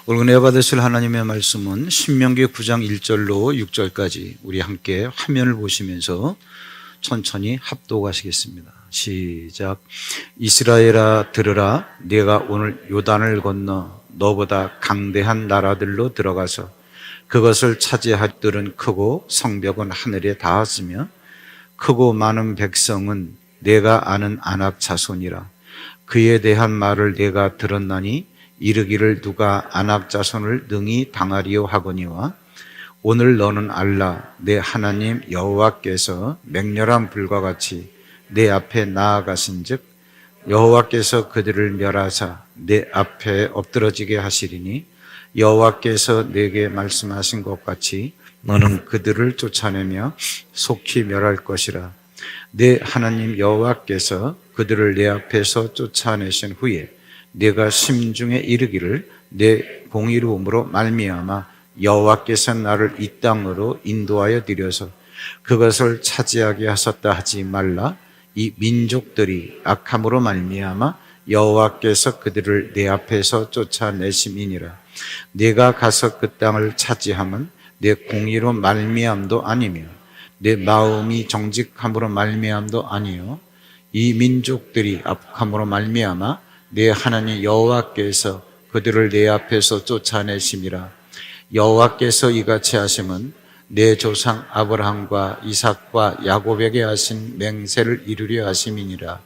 오늘 은혜 받으실 하나님의 말씀은 신명기 9장 1절로 6절까지 우리 함께 화면을 보시면서 천천히 합독하시겠습니다. 시작. 이스라엘아 들으라. 네가 오늘 요단을 건너 너보다 강대한 나라들로 들어가서 그것을 차지할 들은 크고 성벽은 하늘에 닿았으며 크고 많은 백성은 내가 아는 아낙 자손이라. 그에 대한 말을 내가 들었나니 이르기를 누가 아낙 자손을 능히 당하리요 하거니와 오늘 너는 알라. 내 하나님 여호와께서 맹렬한 불과 같이 내 앞에 나아가신즉 여호와께서 그들을 멸하사 내 앞에 엎드러지게 하시리니 여호와께서 내게 말씀하신 것 같이 너는 그들을 쫓아내며 속히 멸할 것이라. 내 하나님 여호와께서 그들을 내 앞에서 쫓아내신 후에 내가 심중에 이르기를 내 공의로움으로 말미암아 여호와께서 나를 이 땅으로 인도하여 드려서 그것을 차지하게 하셨다 하지 말라. 이 민족들이 악함으로 말미암아 여호와께서 그들을 내 앞에서 쫓아내심이니라. 내가 가서 그 땅을 차지함은 내 공의로 말미암도 아니며 내 마음이 정직함으로 말미암도 아니요 이 민족들이 악함으로 말미암아 내 하나님 여호와께서 그들을 내 앞에서 쫓아내심이라. 여호와께서 이같이 하심은 내 조상 아브라함과 이삭과 야곱에게 하신 맹세를 이루려 하심이니라.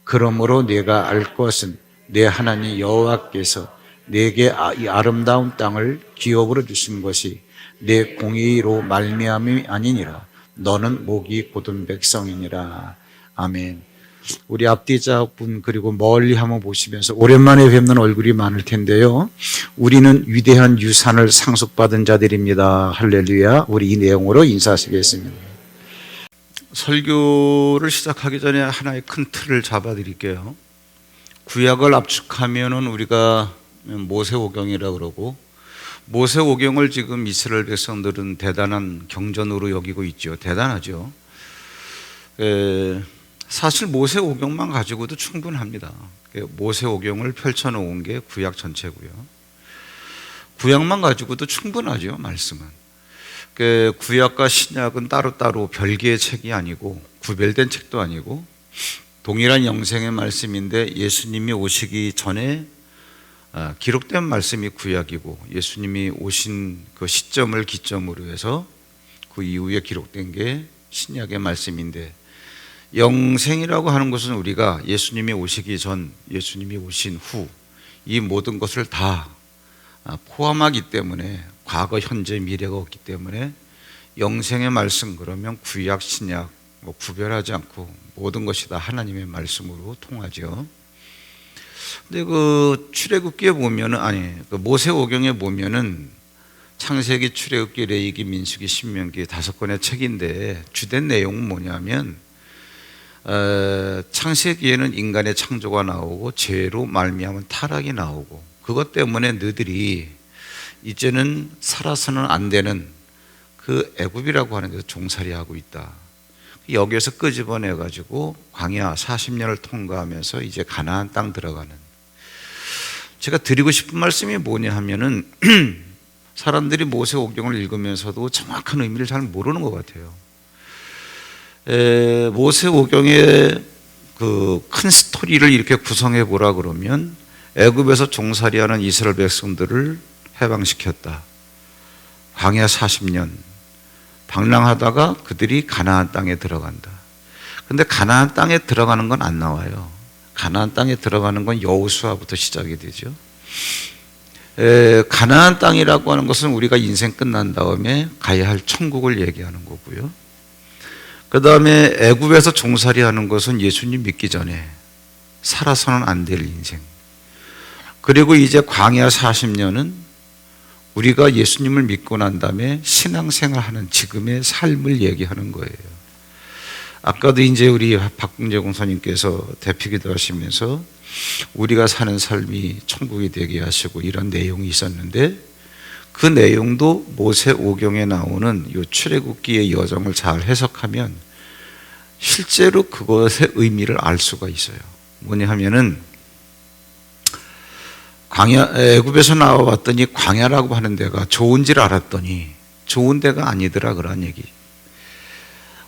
그러므로 내가 알 것은 내 하나님 여호와께서 내게 이 아름다운 땅을 기업으로 주신 것이 내 공의로 말미암이 아니니라. 너는 목이 곧은 백성이니라. 아멘. 우리 앞뒤자분 그리고 멀리 한번 보시면서 오랜만에 뵙는 얼굴이 많을 텐데요. 우리는 위대한 유산을 상속받은 자들입니다. 할렐루야. 우리 이 내용으로 인사하시겠습니다. 설교를 시작하기 전에 하나의 큰 틀을 잡아드릴게요. 구약을 압축하면은 우리가 모세오경이라고 그러고 모세오경을 지금 이스라엘 백성들은 대단한 경전으로 여기고 있죠. 대단하죠. 사실 모세오경만 가지고도 충분합니다. 모세오경을 펼쳐놓은 게 구약 전체고요. 구약만 가지고도 충분하죠, 말씀은. 구약과 신약은 따로따로 별개의 책이 아니고 구별된 책도 아니고 동일한 영생의 말씀인데 예수님이 오시기 전에 기록된 말씀이 구약이고 예수님이 오신 그 시점을 기점으로 해서 그 이후에 기록된 게 신약의 말씀인데 영생이라고 하는 것은 우리가 예수님이 오시기 전, 예수님이 오신 후 이 모든 것을 다 포함하기 때문에 과거, 현재, 미래가 없기 때문에 영생의 말씀 그러면 구약, 신약 구별하지 않고 모든 것이 다 하나님의 말씀으로 통하죠. 근데 그 출애굽기에 보면은 그 모세오경에 보면은 창세기, 출애굽기, 레위기, 민수기, 신명기 5권의 책인데 주된 내용은 뭐냐면 창세기에는 인간의 창조가 나오고 죄로 말미암은 타락이 나오고 그것 때문에 너희들이 이제는 살아서는 안 되는 그 애굽이라고 하는 데서 종살이하고 있다. 여기에서 끄집어내 가지고 광야 40년을 통과하면서 이제 가나안 땅 들어가는. 제가 드리고 싶은 말씀이 뭐냐 하면은 사람들이 모세오경을 읽으면서도 정확한 의미를 잘 모르는 것 같아요. 모세오경의 그 큰 스토리를 이렇게 구성해 보라 그러면 애굽에서 종살이하는 이스라엘 백성들을 해방시켰다. 광야 40년 방랑하다가 그들이 가나안 땅에 들어간다. 근데 가나안 땅에 들어가는 건 안 나와요. 가나안 땅에 들어가는 건 여호수아부터 시작이 되죠. 가나안 땅이라고 하는 것은 우리가 인생 끝난 다음에 가야 할 천국을 얘기하는 거고요. 그 다음에 애굽에서 종살이하는 것은 예수님 믿기 전에 살아서는 안 될 인생. 그리고 이제 광야 40년은 우리가 예수님을 믿고 난 다음에 신앙생활하는 지금의 삶을 얘기하는 거예요. 아까도 이제 우리 박봉재 공사님께서 대표기도 하시면서 우리가 사는 삶이 천국이 되게 하시고 이런 내용이 있었는데 그 내용도 모세오경에 나오는 이 출애굽기의 여정을 잘 해석하면 실제로 그것의 의미를 알 수가 있어요. 뭐냐 하면은 애굽에서 나와봤더니 광야라고 하는 데가 좋은 줄 알았더니 좋은 데가 아니더라 그런 얘기.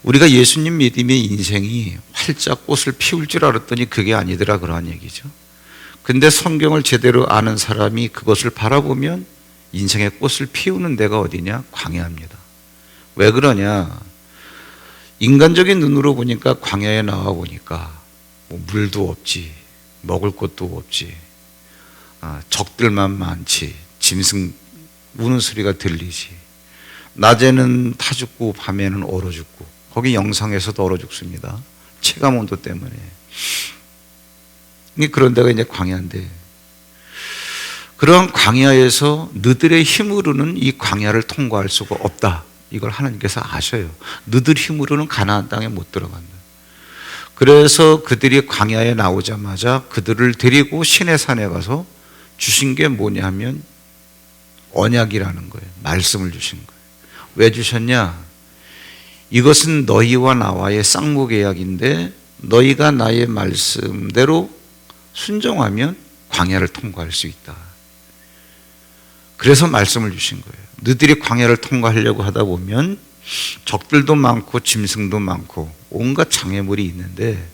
우리가 예수님 믿음의 인생이 활짝 꽃을 피울 줄 알았더니 그게 아니더라 그런 얘기죠. 근데 성경을 제대로 아는 사람이 그것을 바라보면 인생의 꽃을 피우는 데가 어디냐? 광야입니다. 왜 그러냐? 인간적인 눈으로 보니까 광야에 나와 보니까 뭐 물도 없지, 먹을 것도 없지, 적들만 많지, 짐승 우는 소리가 들리지, 낮에는 타 죽고 밤에는 얼어 죽고, 거기 영상에서도 얼어 죽습니다. 체감 온도 때문에. 그런 데가 이제 광야인데, 그러한 광야에서 너들의 힘으로는 이 광야를 통과할 수가 없다. 이걸 하나님께서 아셔요. 너들 힘으로는 가나안 땅에 못 들어간다. 그래서 그들이 광야에 나오자마자 그들을 데리고 시내산에 가서 주신 게 뭐냐면 언약이라는 거예요. 말씀을 주신 거예요. 왜 주셨냐? 이것은 너희와 나와의 쌍무계약인데 너희가 나의 말씀대로 순종하면 광야를 통과할 수 있다. 그래서 말씀을 주신 거예요. 너희들이 광야를 통과하려고 하다 보면 적들도 많고 짐승도 많고 온갖 장애물이 있는데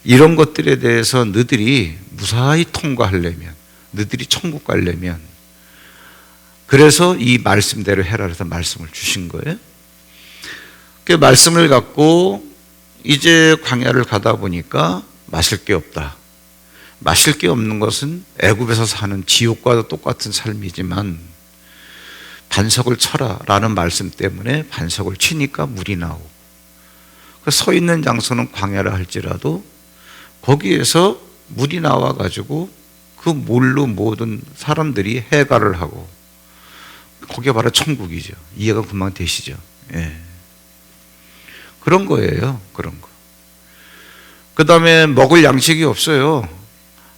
이런 것들에 대해서 너희들이 무사히 통과하려면, 너희들이 천국 가려면, 그래서 이 말씀대로 해라 해서 말씀을 주신 거예요. 그 말씀을 갖고 이제 광야를 가다 보니까 마실 게 없다. 마실 게 없는 것은 애굽에서 사는 지옥과도 똑같은 삶이지만 반석을 쳐라 라는 말씀 때문에 반석을 치니까 물이 나오고, 서 있는 장소는 광야라 할지라도 거기에서 물이 나와가지고 그 물로 모든 사람들이 해가를 하고, 거기가 바로 천국이죠. 이해가 금방 되시죠? 예. 그런 거예요. 그런 거. 그 다음에 먹을 양식이 없어요.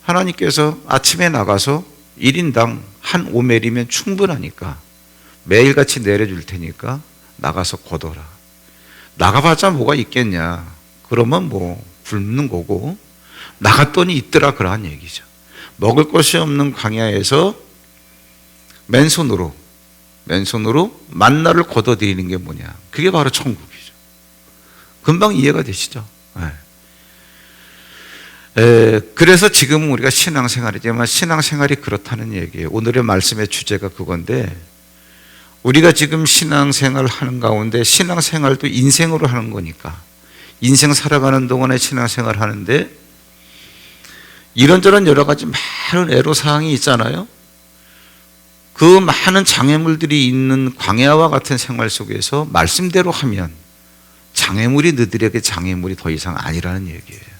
하나님께서 아침에 나가서 1인당 한 오멜이면 충분하니까 매일같이 내려줄 테니까 나가서 걷어라. 나가봤자 뭐가 있겠냐. 그러면 뭐 굶는 거고, 나갔더니 있더라 그러한 얘기죠. 먹을 것이 없는 광야에서 맨손으로 만나를 걷어들이는 게 뭐냐. 그게 바로 천국이죠. 금방 이해가 되시죠? 그래서 지금은 우리가 신앙생활이지만 신앙생활이 그렇다는 얘기예요. 오늘의 말씀의 주제가 그건데, 우리가 지금 신앙생활을 하는 가운데 신앙생활도 인생으로 하는 거니까 인생 살아가는 동안에 신앙생활을 하는데 이런저런 여러 가지 많은 애로사항이 있잖아요. 그 많은 장애물들이 있는 광야와 같은 생활 속에서 말씀대로 하면 장애물이 너희들에게 장애물이 더 이상 아니라는 얘기예요.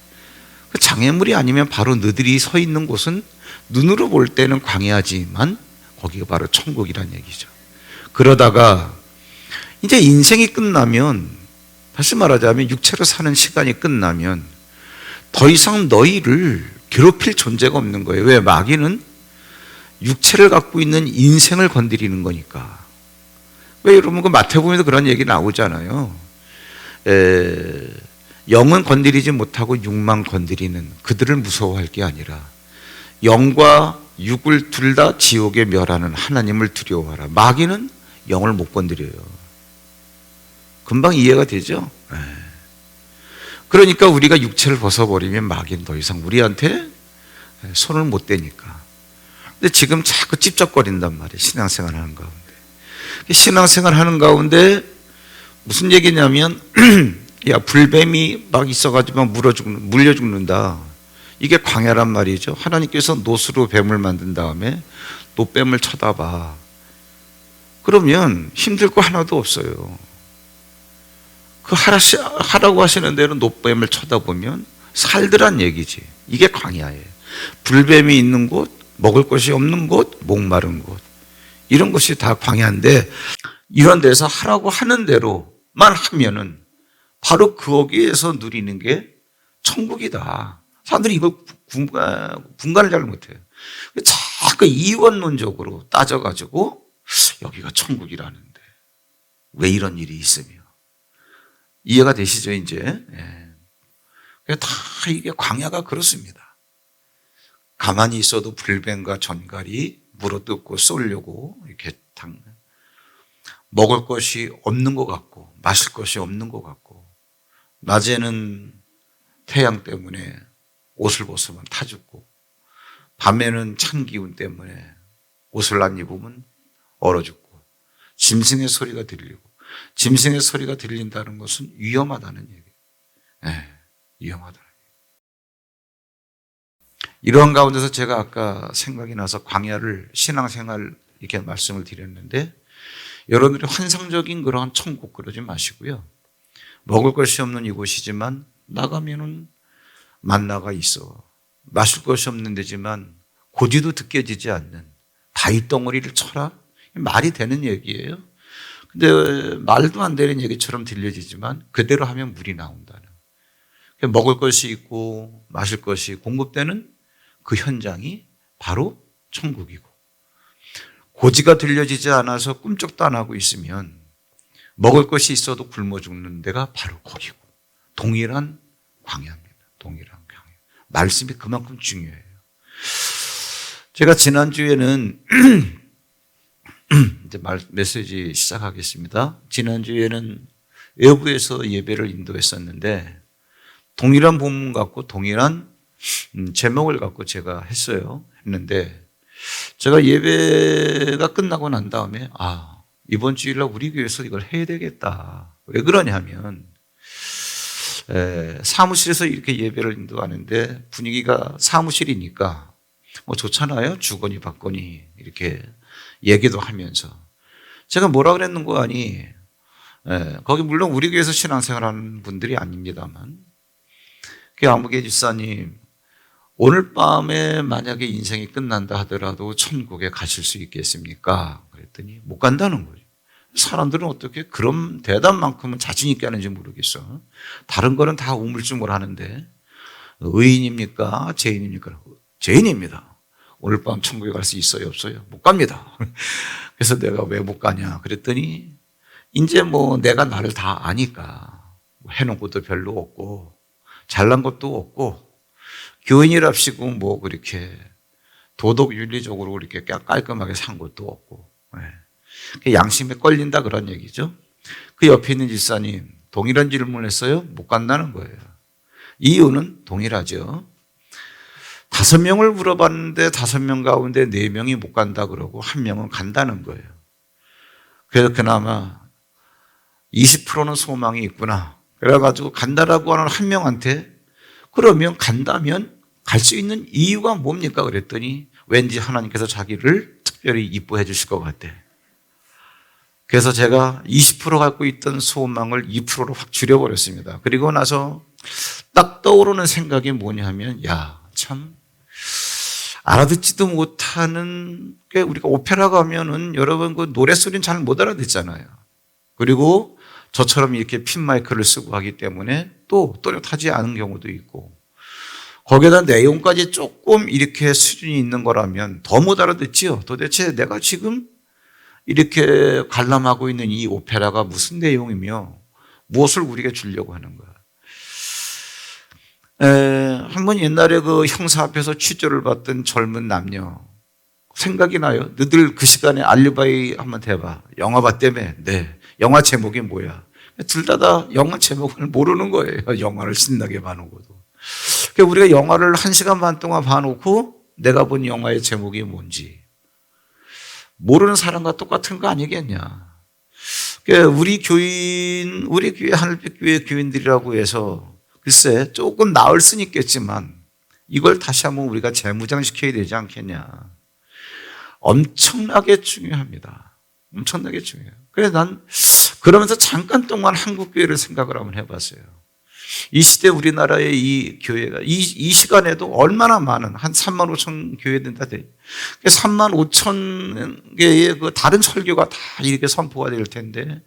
그 장애물이 아니면 바로 너희들이 서 있는 곳은 눈으로 볼 때는 광야지만 거기가 바로 천국이란 얘기죠. 그러다가 이제 인생이 끝나면, 다시 말하자면 육체로 사는 시간이 끝나면 더 이상 너희를 괴롭힐 존재가 없는 거예요. 왜? 마귀는 육체를 갖고 있는 인생을 건드리는 거니까. 왜 여러분 그 마태복음에도 그런 얘기 나오잖아요. 영은 건드리지 못하고 육만 건드리는 그들을 무서워할 게 아니라 영과 육을 둘 다 지옥에 멸하는 하나님을 두려워하라. 마귀는 영을 못 건드려요. 금방 이해가 되죠? 그러니까 우리가 육체를 벗어버리면 마귀는 더 이상 우리한테 손을 못 대니까. 근데 지금 자꾸 찝쩍거린단 말이에요. 신앙생활 하는 가운데. 신앙생활 하는 가운데 무슨 얘기냐면 야, 불뱀이 막 있어가지고 물려 죽는다. 이게 광야란 말이죠. 하나님께서 노수로 뱀을 만든 다음에 노뱀을 쳐다봐. 그러면 힘들 거 하나도 없어요. 그 하라고 하시는 대로 노뱀을 쳐다보면 살더란 얘기지. 이게 광야예요. 불뱀이 있는 곳, 먹을 것이 없는 곳, 목마른 곳, 이런 것이 다 광야인데, 이런 데서 하라고 하는 대로만 하면은 바로 거기에서 누리는 게 천국이다. 사람들이 이걸 분간을 잘 못해요. 자꾸 이원론적으로 따져가지고 여기가 천국이라는데 왜 이런 일이 있으며. 이해가 되시죠 이제? 다 이게 광야가 그렇습니다. 가만히 있어도 불뱀과 전갈이 물어뜯고 쏠려고 이렇게 먹을 것이 없는 것 같고 마실 것이 없는 것 같고 낮에는 태양 때문에 옷을 벗으면 타 죽고 밤에는 찬 기운 때문에 옷을 안 입으면 얼어 죽고 짐승의 소리가 들리고 짐승의 소리가 들린다는 것은 위험하다는 얘기예요. 네, 위험하다는 얘기예요. 이러한 가운데서 제가 아까 생각이 나서 광야를 신앙생활 이렇게 말씀을 드렸는데 여러분들이 환상적인 그러한 천국 그러지 마시고요. 먹을 것이 없는 이곳이지만 나가면은 만나가 있어. 마실 것이 없는 데지만 고지도 느껴지지 않는 바위 덩어리를 쳐라? 말이 되는 얘기예요. 근데 말도 안 되는 얘기처럼 들려지지만 그대로 하면 물이 나온다는. 먹을 것이 있고 마실 것이 공급되는 그 현장이 바로 천국이고 고지가 들려지지 않아서 꿈쩍도 안 하고 있으면 먹을 것이 있어도 굶어 죽는 데가 바로 거기고 동일한 광야입니다. 동일한 광야. 말씀이 그만큼 중요해요. 제가 지난주에는 이제 메시지 시작하겠습니다. 지난주에는 외부에서 예배를 인도했었는데 동일한 본문 갖고 동일한 제목을 갖고 제가 했는데 제가 예배가 끝나고 난 다음에 이번 주일날 우리 교회에서 이걸 해야 되겠다. 왜 그러냐면 사무실에서 이렇게 예배를 인도하는데 분위기가 사무실이니까 뭐 좋잖아요. 주거니 받거니 이렇게 얘기도 하면서 제가 뭐라 그랬는 거 아니 거기 물론 우리 교회에서 신앙생활하는 분들이 아닙니다만 그 아무개 집사님 오늘 밤에 만약에 인생이 끝난다 하더라도 천국에 가실 수 있겠습니까? 그랬더니 못 간다는 거죠. 사람들은 어떻게 그런 대답만큼은 자신 있게 하는지 모르겠어. 다른 거는 다 우물쭈물 하는데 의인입니까? 죄인입니까? 죄인입니다. 오늘 밤 천국에 갈 수 있어요? 없어요? 못 갑니다. 그래서 내가 왜 못 가냐? 그랬더니 이제 뭐 내가 나를 다 아니까 해놓은 것도 별로 없고 잘난 것도 없고 교인이랍시고 뭐 그렇게 도덕 윤리적으로 그렇게 깔끔하게 산 것도 없고 양심에 걸린다 그런 얘기죠. 그 옆에 있는 집사님 동일한 질문을 했어요. 못 간다는 거예요. 이유는 동일하죠. 5명을 물어봤는데 5명 가운데 4명이 못 간다 그러고 1명은 간다는 거예요. 그래서 그나마 20%는 소망이 있구나. 그래가지고 간다라고 하는 1명한테 그러면 간다면 갈 수 있는 이유가 뭡니까? 그랬더니 왠지 하나님께서 자기를 특별히 이뻐해 주실 것 같대. 그래서 제가 20% 갖고 있던 소망을 2%로 확 줄여버렸습니다. 그리고 나서 딱 떠오르는 생각이 뭐냐면 참 알아듣지도 못하는 게 우리가 오페라 가면은 여러분 그 노래소리는 잘 못 알아듣잖아요. 그리고 저처럼 이렇게 핀 마이크를 쓰고 하기 때문에 또 또렷하지 않은 경우도 있고 거기에다 내용까지 조금 이렇게 수준이 있는 거라면 더 못 알아듣지요. 도대체 내가 지금 이렇게 관람하고 있는 이 오페라가 무슨 내용이며 무엇을 우리에게 주려고 하는 거야. 한번 옛날에 그 형사 앞에서 취조를 받던 젊은 남녀 생각이 나요. 너들 그 시간에 알리바이 한번 대봐. 영화 봤다며? 네. 영화 제목이 뭐야? 둘 다 영화 제목을 모르는 거예요. 영화를 신나게 봐놓고도. 그러니까 우리가 영화를 1시간 반 동안 봐놓고 내가 본 영화의 제목이 뭔지 모르는 사람과 똑같은 거 아니겠냐. 그러니까 우리 교회 하늘빛 교회 교인들이라고 해서 글쎄 조금 나을 수는 있겠지만 이걸 다시 한번 우리가 재무장시켜야 되지 않겠냐. 엄청나게 중요합니다. 엄청나게 중요해요. 그래서 난 그러면서 잠깐 동안 한국교회를 생각을 한번 해봤어요. 이 시대 우리나라의 이 교회가 이 시간에도 얼마나 많은 한 3만 5천 교회 된다 돼. 3만 5천 개의 그 다른 설교가 다 이렇게 선포가 될 텐데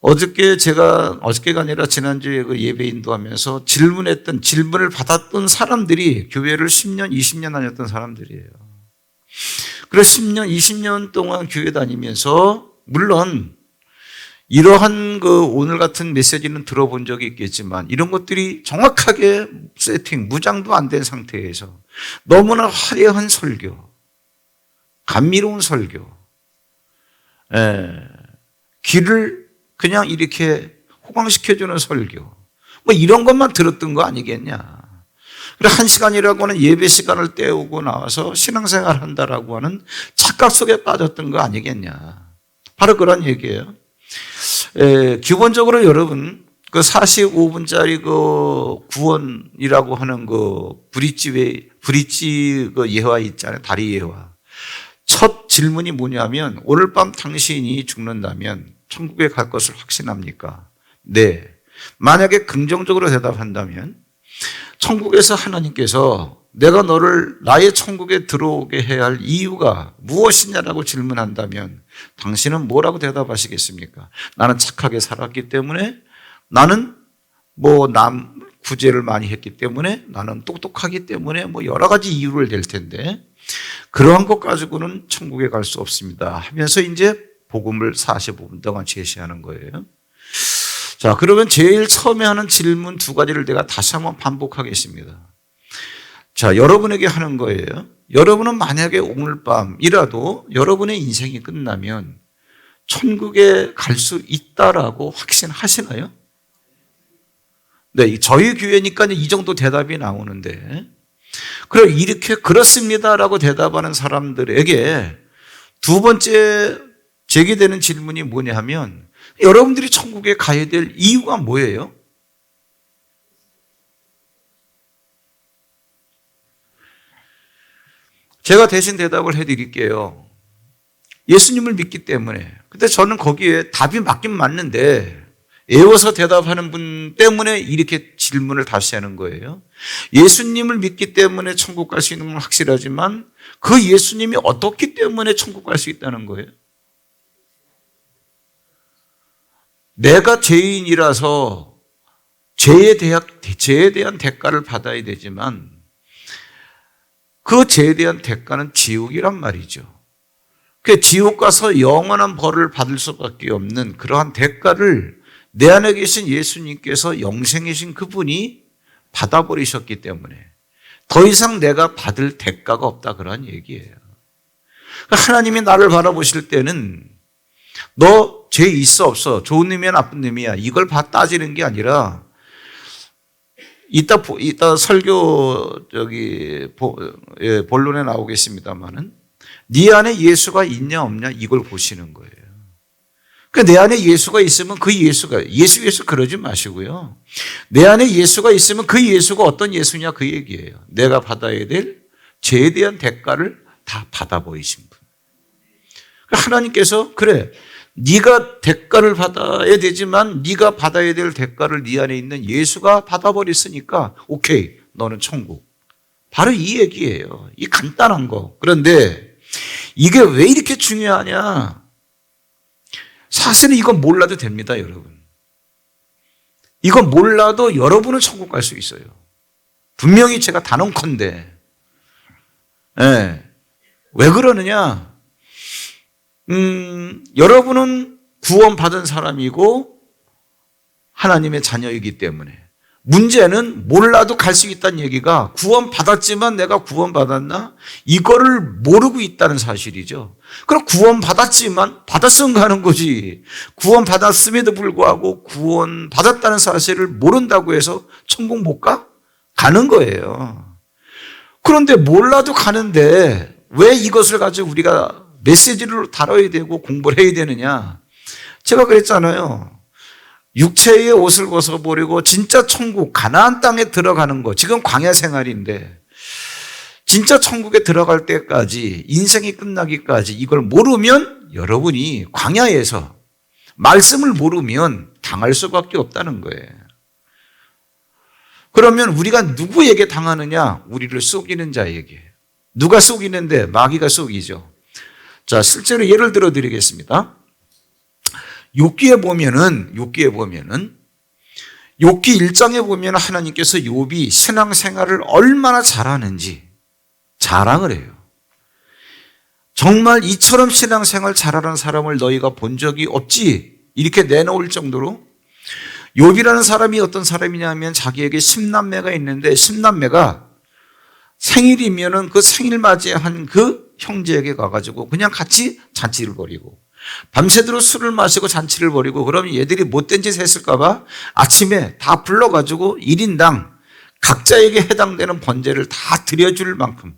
어저께가 아니라 지난주에 그 예배 인도하면서 질문을 받았던 사람들이 교회를 10년, 20년 다녔던 사람들이에요. 그래서 10년, 20년 동안 교회 다니면서 물론 이러한 오늘 같은 메시지는 들어본 적이 있겠지만 이런 것들이 정확하게 세팅, 무장도 안 된 상태에서 너무나 화려한 설교, 감미로운 설교, 귀를 그냥 이렇게 호강시켜주는 설교, 뭐 이런 것만 들었던 거 아니겠냐. 그래, 1시간이라고 하는 예배 시간을 때우고 나와서 신앙생활 한다라고 하는 착각 속에 빠졌던 거 아니겠냐. 바로 그런 얘기예요. 기본적으로 여러분, 45분짜리 구원이라고 하는 브릿지 예화 있잖아요. 다리 예화. 첫 질문이 뭐냐면, 오늘 밤 당신이 죽는다면 천국에 갈 것을 확신합니까? 네. 만약에 긍정적으로 대답한다면, 천국에서 하나님께서 내가 너를 나의 천국에 들어오게 해야 할 이유가 무엇이냐라고 질문한다면 당신은 뭐라고 대답하시겠습니까? 나는 착하게 살았기 때문에, 나는 남 구제를 많이 했기 때문에, 나는 똑똑하기 때문에 여러 가지 이유를 댈 텐데 그러한 것 가지고는 천국에 갈 수 없습니다 하면서 이제 복음을 45분 동안 제시하는 거예요. 자, 그러면 제일 처음에 하는 질문 2가지를 내가 다시 한번 반복하겠습니다. 자, 여러분에게 하는 거예요. 여러분은 만약에 오늘 밤이라도 여러분의 인생이 끝나면 천국에 갈 수 있다라고 확신하시나요? 네, 저희 교회니까 이 정도 대답이 나오는데, 그럼 이렇게 그렇습니다라고 대답하는 사람들에게 2번째 제기되는 질문이 뭐냐 하면, 여러분들이 천국에 가야 될 이유가 뭐예요? 제가 대신 대답을 해드릴게요. 예수님을 믿기 때문에. 근데 저는 거기에 답이 맞긴 맞는데 애워서 대답하는 분 때문에 이렇게 질문을 다시 하는 거예요. 예수님을 믿기 때문에 천국 갈 수 있는 건 확실하지만 그 예수님이 어떻기 때문에 천국 갈 수 있다는 거예요? 내가 죄인이라서 죄에 대한 대가를 받아야 되지만 그 죄에 대한 대가는 지옥이란 말이죠. 그 지옥 가서 영원한 벌을 받을 수밖에 없는 그러한 대가를 내 안에 계신 예수님께서 영생이신 그분이 받아버리셨기 때문에 더 이상 내가 받을 대가가 없다, 그런 얘기예요. 하나님이 나를 바라보실 때는 너 죄 있어 없어, 좋은 놈이야 나쁜 놈이야, 이걸 따지는 게 아니라 이따 설교 본론에 나오겠습니다만은 네 안에 예수가 있냐 없냐 이걸 보시는 거예요. 그러니까 내 안에 예수가 있으면 그 예수가 예수 그러지 마시고요. 내 안에 예수가 있으면 그 예수가 어떤 예수냐 그 얘기예요. 내가 받아야 될 죄에 대한 대가를 다 받아보이신 분. 그러니까 하나님께서 그래, 네가 대가를 받아야 되지만 네가 받아야 될 대가를 네 안에 있는 예수가 받아버렸으니까 오케이, 너는 천국. 바로 이 얘기예요. 이 간단한 거. 그런데 이게 왜 이렇게 중요하냐? 사실은 이건 몰라도 됩니다, 여러분. 이건 몰라도 여러분은 천국 갈 수 있어요. 분명히 제가 단언컨대. 왜 그러느냐? 여러분은 구원받은 사람이고 하나님의 자녀이기 때문에, 문제는 몰라도 갈 수 있다는 얘기가 구원받았지만 내가 구원받았나? 이거를 모르고 있다는 사실이죠. 그럼 구원받았지만 받았으면 가는 거지. 구원받았음에도 불구하고 구원받았다는 사실을 모른다고 해서 천국 못 가? 가는 거예요. 그런데 몰라도 가는데 왜 이것을 가지고 우리가 메시지를 다뤄야 되고 공부를 해야 되느냐? 제가 그랬잖아요. 육체의 옷을 벗어버리고 진짜 천국, 가나안 땅에 들어가는 거, 지금 광야 생활인데 진짜 천국에 들어갈 때까지, 인생이 끝나기까지 이걸 모르면 여러분이 광야에서 말씀을 모르면 당할 수밖에 없다는 거예요. 그러면 우리가 누구에게 당하느냐? 우리를 속이는 자에게. 누가 속이는데? 마귀가 속이죠. 자, 실제로 예를 들어 드리겠습니다. 욥기에 보면은 욥기 1장에 보면 하나님께서 욥이 신앙생활을 얼마나 잘하는지 자랑을 해요. 정말 이처럼 신앙생활 잘하는 사람을 너희가 본 적이 없지, 이렇게 내놓을 정도로. 욥이라는 사람이 어떤 사람이냐면 자기에게 10남매가 있는데 10남매가 생일이면은 그 생일 맞이한 그 형제에게 가가지고 그냥 같이 잔치를 벌이고 밤새도록 술을 마시고 잔치를 벌이고 그러면 얘들이 못된 짓 했을까봐 아침에 다 불러가지고 1인당 각자에게 해당되는 번제를 다 드려줄 만큼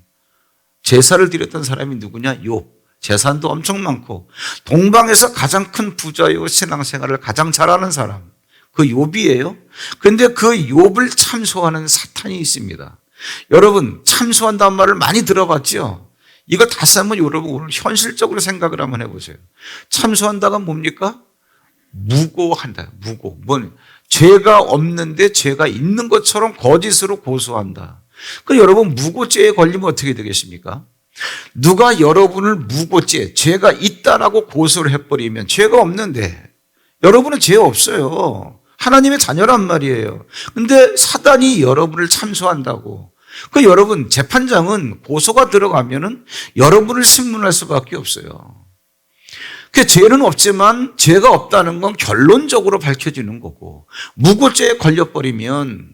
제사를 드렸던 사람이 누구냐? 욥. 재산도 엄청 많고 동방에서 가장 큰 부자요, 신앙생활을 가장 잘하는 사람, 그 욥이에요. 그런데 그 욥을 참소하는 사탄이 있습니다. 여러분, 참소한다는 말을 많이 들어봤죠? 이거 다시 한번 여러분 오늘 현실적으로 생각을 한번 해보세요. 참소한다가 뭡니까? 무고한다. 무고. 죄가 없는데 죄가 있는 것처럼 거짓으로 고소한다. 그 여러분 무고죄에 걸리면 어떻게 되겠습니까? 누가 여러분을 무고죄, 죄가 있다라고 고소를 해버리면 죄가 없는데 여러분은 죄 없어요. 하나님의 자녀란 말이에요. 근데 사단이 여러분을 참소한다고. 그 여러분 재판장은 고소가 들어가면은 여러분을 신문할 수밖에 없어요. 그 죄는 없지만 죄가 없다는 건 결론적으로 밝혀지는 거고 무고죄에 걸려버리면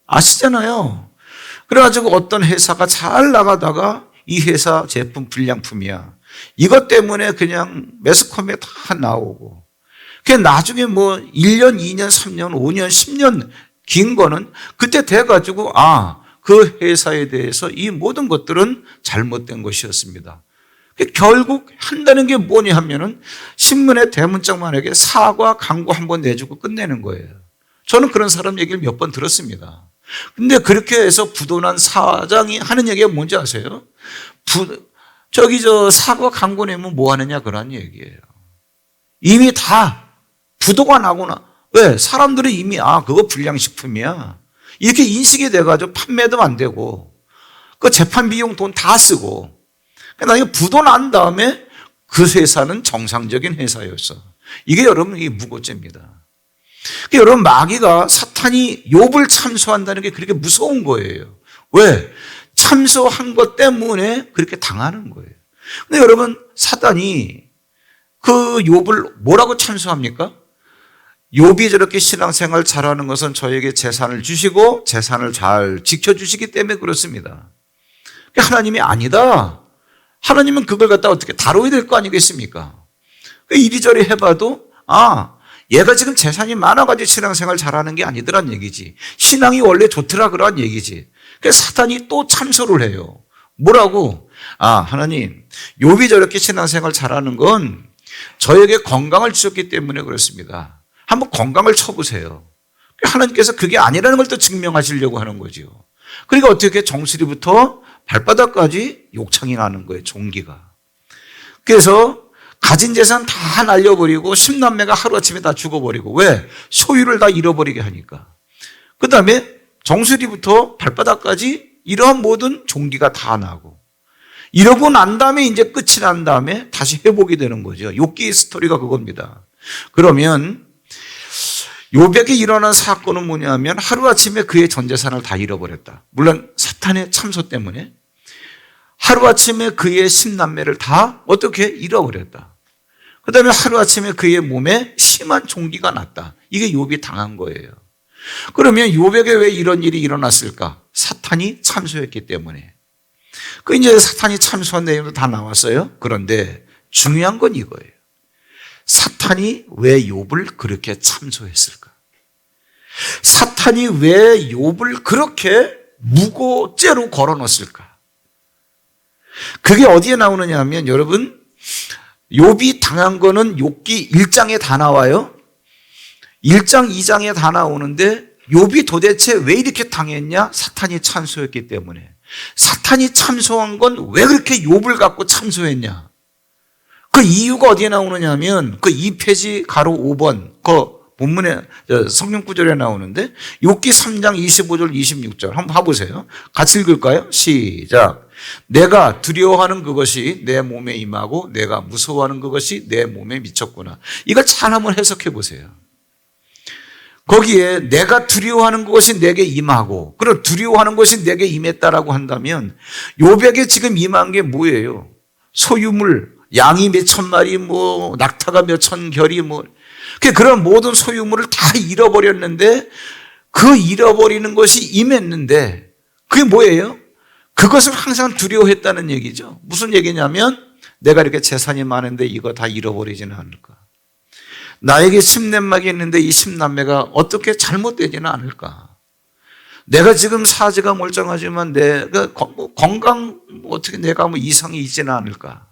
아시잖아요. 그래가지고 어떤 회사가 잘 나가다가 이 회사 제품 불량품이야. 이것 때문에 그냥 매스컴에 다 나오고 그 나중에 뭐 1년, 2년, 3년, 5년, 10년 긴 거는 그때 돼가지고 그 회사에 대해서 이 모든 것들은 잘못된 것이었습니다. 결국 한다는 게 뭐냐 하면은 신문에 대문짝만하게 사과, 강구 한번 내주고 끝내는 거예요. 저는 그런 사람 얘기를 몇 번 들었습니다. 근데 그렇게 해서 부도난 사장이 하는 얘기가 뭔지 아세요? 사과 강구 내면 뭐 하느냐 그런 얘기예요. 이미 다 부도가 나거나 왜? 사람들이 이미 그거 불량식품이야 이렇게 인식이 돼가지고 판매도 안 되고 그 재판 비용 돈 다 쓰고 나중에 부도 난 다음에 그 회사는 정상적인 회사였어. 이게 여러분 이게 무고죄입니다. 여러분 마귀가 사탄이 욥을 참소한다는 게 그렇게 무서운 거예요. 왜? 참소한 것 때문에 그렇게 당하는 거예요. 근데 여러분 사단이 그 욥을 뭐라고 참소합니까? 욥이 저렇게 신앙생활 잘하는 것은 저에게 재산을 주시고 재산을 잘 지켜주시기 때문에 그렇습니다. 하나님이 아니다. 하나님은 그걸 갖다 어떻게 다뤄야 될 거 아니겠습니까? 이리저리 해봐도 얘가 지금 재산이 많아가지고 신앙생활 잘하는 게 아니더란 얘기지. 신앙이 원래 좋더라 그런 얘기지. 그래서 사탄이 또 참소를 해요. 뭐라고? 하나님, 욥이 저렇게 신앙생활 잘하는 건 저에게 건강을 주셨기 때문에 그렇습니다. 한번 건강을 쳐보세요. 하나님께서 그게 아니라는 걸 또 증명하시려고 하는 거죠. 그러니까 어떻게 정수리부터 발바닥까지 욕창이 나는 거예요. 종기가. 그래서 가진 재산 다 날려버리고 10남매가 하루아침에 다 죽어버리고 왜? 소유를 다 잃어버리게 하니까. 그 다음에 정수리부터 발바닥까지 이러한 모든 종기가 다 나고 이러고 난 다음에 이제 끝이 난 다음에 다시 회복이 되는 거죠. 욥기의 스토리가 그겁니다. 그러면 욥에게 일어난 사건은 뭐냐면 하루아침에 그의 전 재산을 다 잃어버렸다. 물론 사탄의 참소 때문에 하루아침에 그의 10남매를 다 어떻게 잃어버렸다. 그 다음에 하루아침에 그의 몸에 심한 종기가 났다. 이게 욥이 당한 거예요. 그러면 욥에게 왜 이런 일이 일어났을까? 사탄이 참소했기 때문에. 이제 사탄이 참소한 내용도 다 나왔어요. 그런데 중요한 건 이거예요. 사탄이 왜 욥을 그렇게 참소했을까? 사탄이 왜 욥을 그렇게 무고죄로 걸어놓았을까? 그게 어디에 나오느냐 하면 여러분 욥이 당한 거는 욥기 1장에 다 나와요. 1장, 2장에 다 나오는데 욥이 도대체 왜 이렇게 당했냐? 사탄이 참소했기 때문에. 사탄이 참소한 건 왜 그렇게 욥을 갖고 참소했냐? 그 이유가 어디에 나오느냐 하면 그 2페이지 가로 5번 그 본문에 성경 구절에 나오는데 욥기 3장 25절 26절 한번 봐보세요. 같이 읽을까요? 시작. 내가 두려워하는 그것이 내 몸에 임하고 내가 무서워하는 그것이 내 몸에 미쳤구나. 이걸 잘 한번 해석해 보세요. 거기에 내가 두려워하는 것이 내게 임하고 그럼 두려워하는 것이 내게 임했다라고 한다면 욥에게 지금 임한 게 뭐예요? 소유물, 양이 몇천 마리, 낙타가 몇천 결이 그런 모든 소유물을 다 잃어버렸는데 그 잃어버리는 것이 임했는데 그게 뭐예요? 그것을 항상 두려워했다는 얘기죠. 무슨 얘기냐면 내가 이렇게 재산이 많은데 이거 다 잃어버리지는 않을까? 나에게 10넷막이 있는데 이 10남매가 어떻게 잘못되지는 않을까? 내가 지금 사지가 멀쩡하지만 내가 건강 어떻게 내가 이상이 있지는 않을까?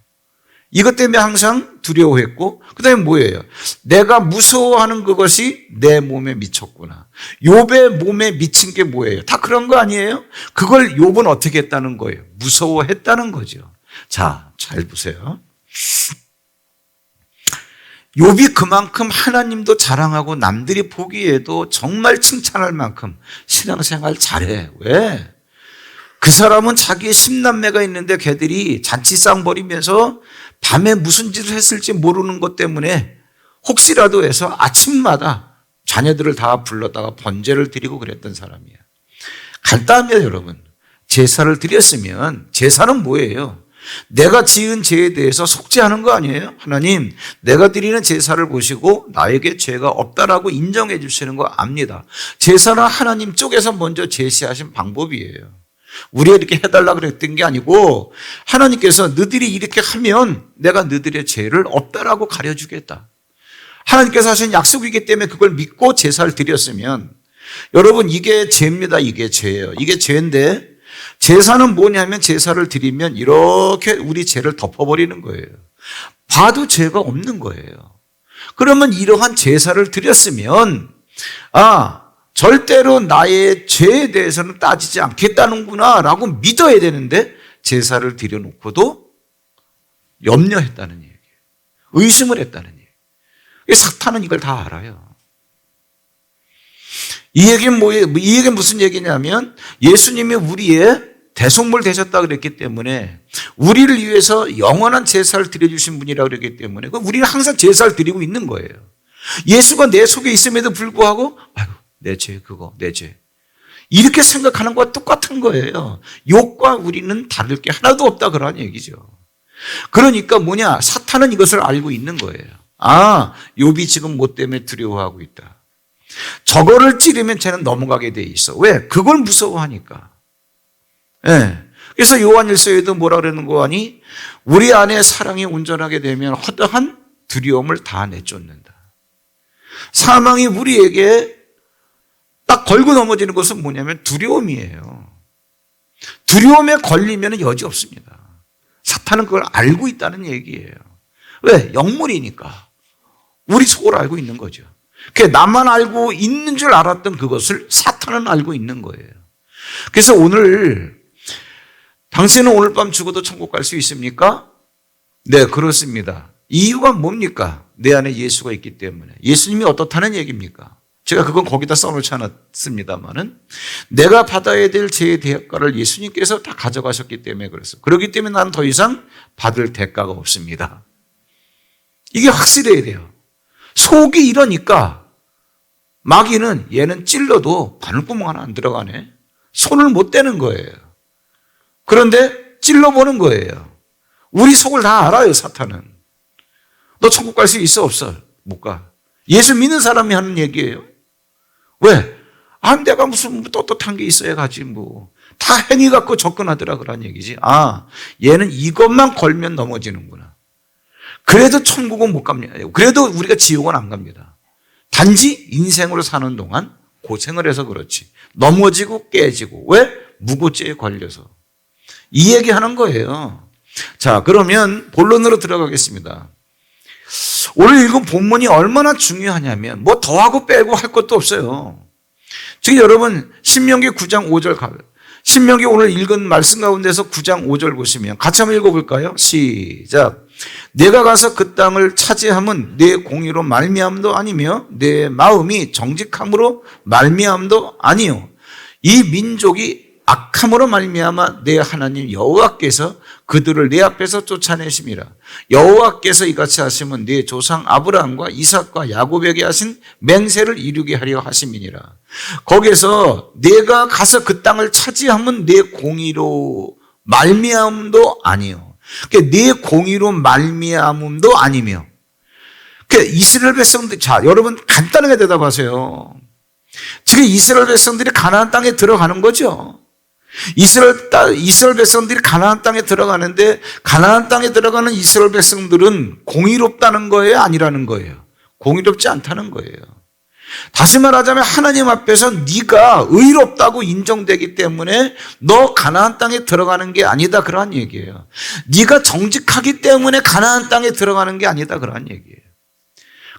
이것 때문에 항상 두려워했고 그다음에 뭐예요? 내가 무서워하는 그것이 내 몸에 미쳤구나. 욥의 몸에 미친 게 뭐예요? 다 그런 거 아니에요? 그걸 욥은 어떻게 했다는 거예요? 무서워했다는 거죠. 자, 잘 보세요. 욥이 그만큼 하나님도 자랑하고 남들이 보기에도 정말 칭찬할 만큼 신앙생활 잘해. 왜? 그 사람은 자기의 10남매가 있는데 걔들이 잔치상 벌이면서 밤에 무슨 짓을 했을지 모르는 것 때문에 혹시라도 해서 아침마다 자녀들을 다 불렀다가 번제를 드리고 그랬던 사람이야. 간단합니다, 여러분. 제사를 드렸으면 제사는 뭐예요? 내가 지은 죄에 대해서 속죄하는 거 아니에요? 하나님, 내가 드리는 제사를 보시고 나에게 죄가 없다라고 인정해 주시는 거 압니다. 제사는 하나님 쪽에서 먼저 제시하신 방법이에요. 우리가 이렇게 해달라고 그랬던 게 아니고 하나님께서 너희들이 이렇게 하면 내가 너희들의 죄를 없다라고 가려주겠다. 하나님께서 하신 약속이기 때문에 그걸 믿고 제사를 드렸으면 여러분 이게 죄입니다. 이게 죄예요. 이게 죄인데 제사는 뭐냐면 제사를 드리면 이렇게 우리 죄를 덮어버리는 거예요. 봐도 죄가 없는 거예요. 그러면 이러한 제사를 드렸으면 절대로 나의 죄에 대해서는 따지지 않겠다는구나 라고 믿어야 되는데 제사를 드려놓고도 염려했다는 얘기예요. 의심을 했다는 얘기예요. 사탄은 이걸 다 알아요. 이 얘기는 뭐예요? 이 얘기는 무슨 얘기냐면 예수님이 우리의 대속물 되셨다 그랬기 때문에 우리를 위해서 영원한 제사를 드려주신 분이라고 그랬기 때문에 우리는 항상 제사를 드리고 있는 거예요. 예수가 내 속에 있음에도 불구하고 아이고 내 죄 그거 내 죄 이렇게 생각하는 것과 똑같은 거예요. 욥과 우리는 다를 게 하나도 없다 그런 얘기죠. 그러니까 뭐냐, 사탄은 이것을 알고 있는 거예요. 욥이 지금 뭐 때문에 두려워하고 있다. 저거를 찌르면 쟤는 넘어가게 돼 있어. 왜? 그걸 무서워하니까. 예. 그래서 요한일서에도 뭐라 그러는 거 아니? 우리 안에 사랑이 온전하게 되면 허다한 두려움을 다 내쫓는다. 사망이 우리에게 딱 걸고 넘어지는 것은 뭐냐면 두려움이에요. 두려움에 걸리면 여지 없습니다. 사탄은 그걸 알고 있다는 얘기예요. 왜? 영물이니까. 우리 속을 알고 있는 거죠. 나만 알고 있는 줄 알았던 그것을 사탄은 알고 있는 거예요. 그래서 오늘 당신은 오늘 밤 죽어도 천국 갈 수 있습니까? 네, 그렇습니다. 이유가 뭡니까? 내 안에 예수가 있기 때문에. 예수님이 어떻다는 얘기입니까? 제가 그건 거기다 써놓지 않았습니다만은 내가 받아야 될 제 대가를 예수님께서 다 가져가셨기 때문에 그랬어요. 그렇기 때문에 나는 더 이상 받을 대가가 없습니다. 이게 확실해야 돼요. 속이 이러니까 마귀는 얘는 찔러도 바늘구멍 하나 안 들어가네. 손을 못 대는 거예요. 그런데 찔러보는 거예요. 우리 속을 다 알아요, 사탄은. 너 천국 갈 수 있어, 없어? 못 가. 예수 믿는 사람이 하는 얘기예요. 왜? 내가 무슨 떳떳한 게 있어야 가지 뭐. 다 행위 갖고 접근하더라 그런 얘기지. 얘는 이것만 걸면 넘어지는구나. 그래도 천국은 못 갑니다. 그래도 우리가 지옥은 안 갑니다. 단지 인생으로 사는 동안 고생을 해서 그렇지. 넘어지고 깨지고. 왜? 무고죄에 걸려서. 이 얘기하는 거예요. 자, 그러면 본론으로 들어가겠습니다. 오늘 읽은 본문이 얼마나 중요하냐면 뭐 더하고 빼고 할 것도 없어요. 지금 여러분 신명기 9장 5절 가요. 신명기 오늘 읽은 말씀 가운데서 9장 5절 보시면 같이 한번 읽어볼까요? 시작. 내가 가서 그 땅을 차지함은 내 공의로 말미암도 아니며 내 마음이 정직함으로 말미암도 아니요 이 민족이 악함으로 말미암아 내 하나님 여호와께서 그들을 내 앞에서 쫓아내심이라. 여호와께서 이같이 하시면 내 조상 아브라함과 이삭과 야곱에게 하신 맹세를 이루게 하려 하심이니라. 거기에서 내가 가서 그 땅을 차지하면 내 공의로 말미암도 아니요. 그러니까 내 공의로 말미암음도 아니며 그 이스라엘 백성들, 자, 여러분 간단하게 대답하세요. 지금 이스라엘 백성들이 가나안 땅에 들어가는 거죠. 이스라엘 백성들이 가나안 땅에 들어가는데 가나안 땅에 들어가는 이스라엘 백성들은 공의롭다는 거예요? 아니라는 거예요? 공의롭지 않다는 거예요. 다시 말하자면 하나님 앞에서 네가 의롭다고 인정되기 때문에 너 가나안 땅에 들어가는 게 아니다, 그러한 얘기예요. 네가 정직하기 때문에 가나안 땅에 들어가는 게 아니다, 그러한 얘기예요.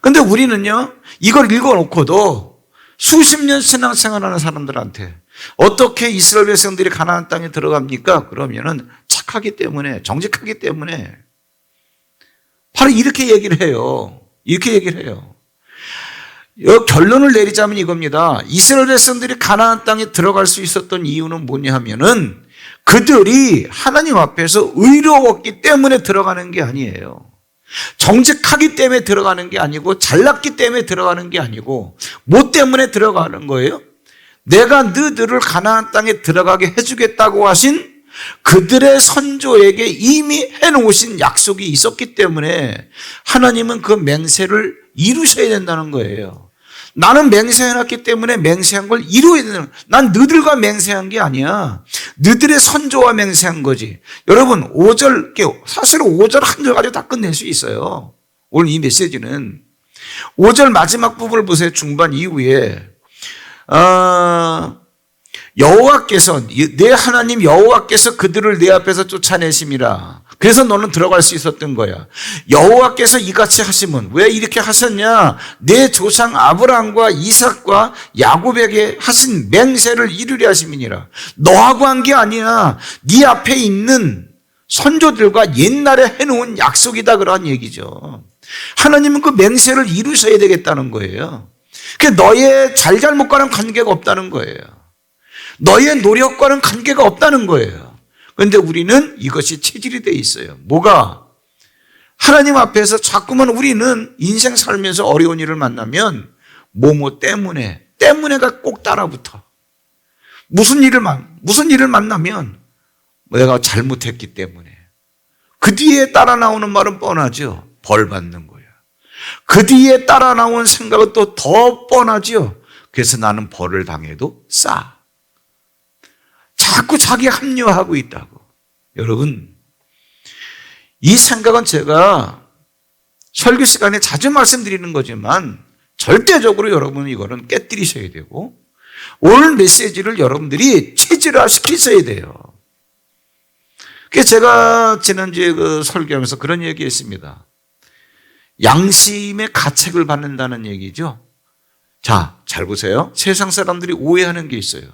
근데 우리는요, 이걸 읽어놓고도 수십 년 신앙생활하는 사람들한테 어떻게 이스라엘 백성들이 가나안 땅에 들어갑니까? 그러면은 착하기 때문에, 정직하기 때문에, 바로 이렇게 얘기를 해요. 이렇게 얘기를 해요. 결론을 내리자면 이겁니다. 이스라엘 백성들이 가나안 땅에 들어갈 수 있었던 이유는 뭐냐 하면은 그들이 하나님 앞에서 의로웠기 때문에 들어가는 게 아니에요. 정직하기 때문에 들어가는 게 아니고, 잘났기 때문에 들어가는 게 아니고, 뭐 때문에 들어가는 거예요? 내가 너희들을 가나안 땅에 들어가게 해주겠다고 하신 그들의 선조에게 이미 해놓으신 약속이 있었기 때문에 하나님은 그 맹세를 이루셔야 된다는 거예요. 나는 맹세해놨기 때문에 맹세한 걸 이루어야 되는 거예요. 난 너희들과 맹세한 게 아니야. 너희들의 선조와 맹세한 거지. 여러분, 5절, 사실은 5절 한 절 가지고 다 끝낼 수 있어요. 오늘 이 메시지는 5절 마지막 부분을 보세요. 중반 이후에 여호와께서, 내 하나님 여호와께서 그들을 내 앞에서 쫓아내심이라. 그래서 너는 들어갈 수 있었던 거야. 여호와께서 이같이 하심은, 왜 이렇게 하셨냐? 내 조상 아브라함과 이삭과 야곱에게 하신 맹세를 이루려 하심이니라. 너하고 한 게 아니야. 네 앞에 있는 선조들과 옛날에 해놓은 약속이다, 그러한 얘기죠. 하나님은 그 맹세를 이루셔야 되겠다는 거예요. 그게 너의 잘잘못과는 관계가 없다는 거예요. 너의 노력과는 관계가 없다는 거예요. 그런데 우리는 이것이 체질이 돼 있어요. 뭐가? 하나님 앞에서 자꾸만 우리는 인생 살면서 어려운 일을 만나면 뭐뭐 때문에가 꼭 따라붙어. 무슨 일을 만나면 내가 잘못했기 때문에. 그 뒤에 따라 나오는 말은 뻔하죠. 벌 받는 거야. 그 뒤에 따라 나온 생각은 또 더 뻔하죠. 그래서 나는 벌을 당해도 싸. 자꾸 자기 합리화하고 있다고. 여러분, 이 생각은 제가 설교 시간에 자주 말씀드리는 거지만 절대적으로 여러분은 이거는 깨뜨리셔야 되고, 오늘 메시지를 여러분들이 체질화 시키셔야 돼요. 그래서 제가 지난주에 그 설교하면서 그런 얘기 했습니다. 양심의 가책을 받는다는 얘기죠. 자, 잘 보세요. 세상 사람들이 오해하는 게 있어요.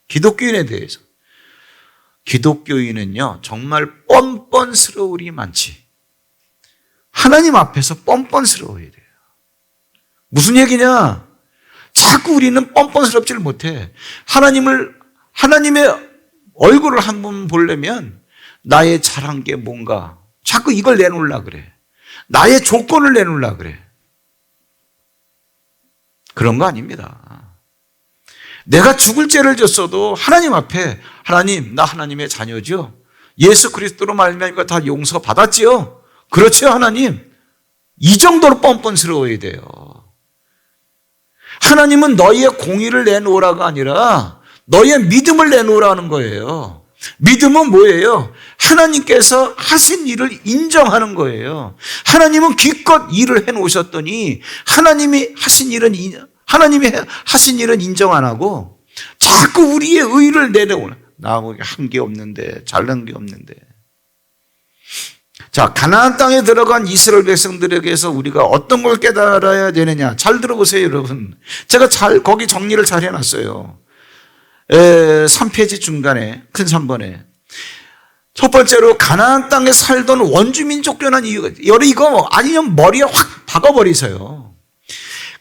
기독교인에 대해서. 기독교인은요, 정말 뻔뻔스러울이 많지. 하나님 앞에서 뻔뻔스러워야 돼요. 무슨 얘기냐? 자꾸 우리는 뻔뻔스럽지를 못해. 하나님의 얼굴을 한번 보려면 나의 잘한 게 뭔가 자꾸 이걸 내놓으려고 그래. 나의 조건을 내놓으려고 그래. 그런 거 아닙니다. 내가 죽을 죄를 졌어도 하나님 앞에, 하나님, 나 하나님의 자녀죠. 예수 그리스도로 말미암아 다 용서받았지요. 그렇죠, 하나님. 이 정도로 뻔뻔스러워야 돼요. 하나님은 너희의 공의를 내놓으라가 아니라 너희의 믿음을 내놓으라는 거예요. 믿음은 뭐예요? 하나님께서 하신 일을 인정하는 거예요. 하나님은 기껏 일을 해놓으셨더니 하나님이 하신 일은 인정 안 하고 자꾸 우리의 의를 내려오는, 나하고 한 게 없는데, 잘난 게 없는데. 자, 가나안 땅에 들어간 이스라엘 백성들에게서 우리가 어떤 걸 깨달아야 되느냐. 잘 들어보세요, 여러분. 제가 거기 정리를 잘 해놨어요. 3페이지 중간에, 큰 3번에. 첫 번째로, 가나안 땅에 살던 원주민 쫓겨난 이유가, 이거 아니면 머리에 확 박아버리세요.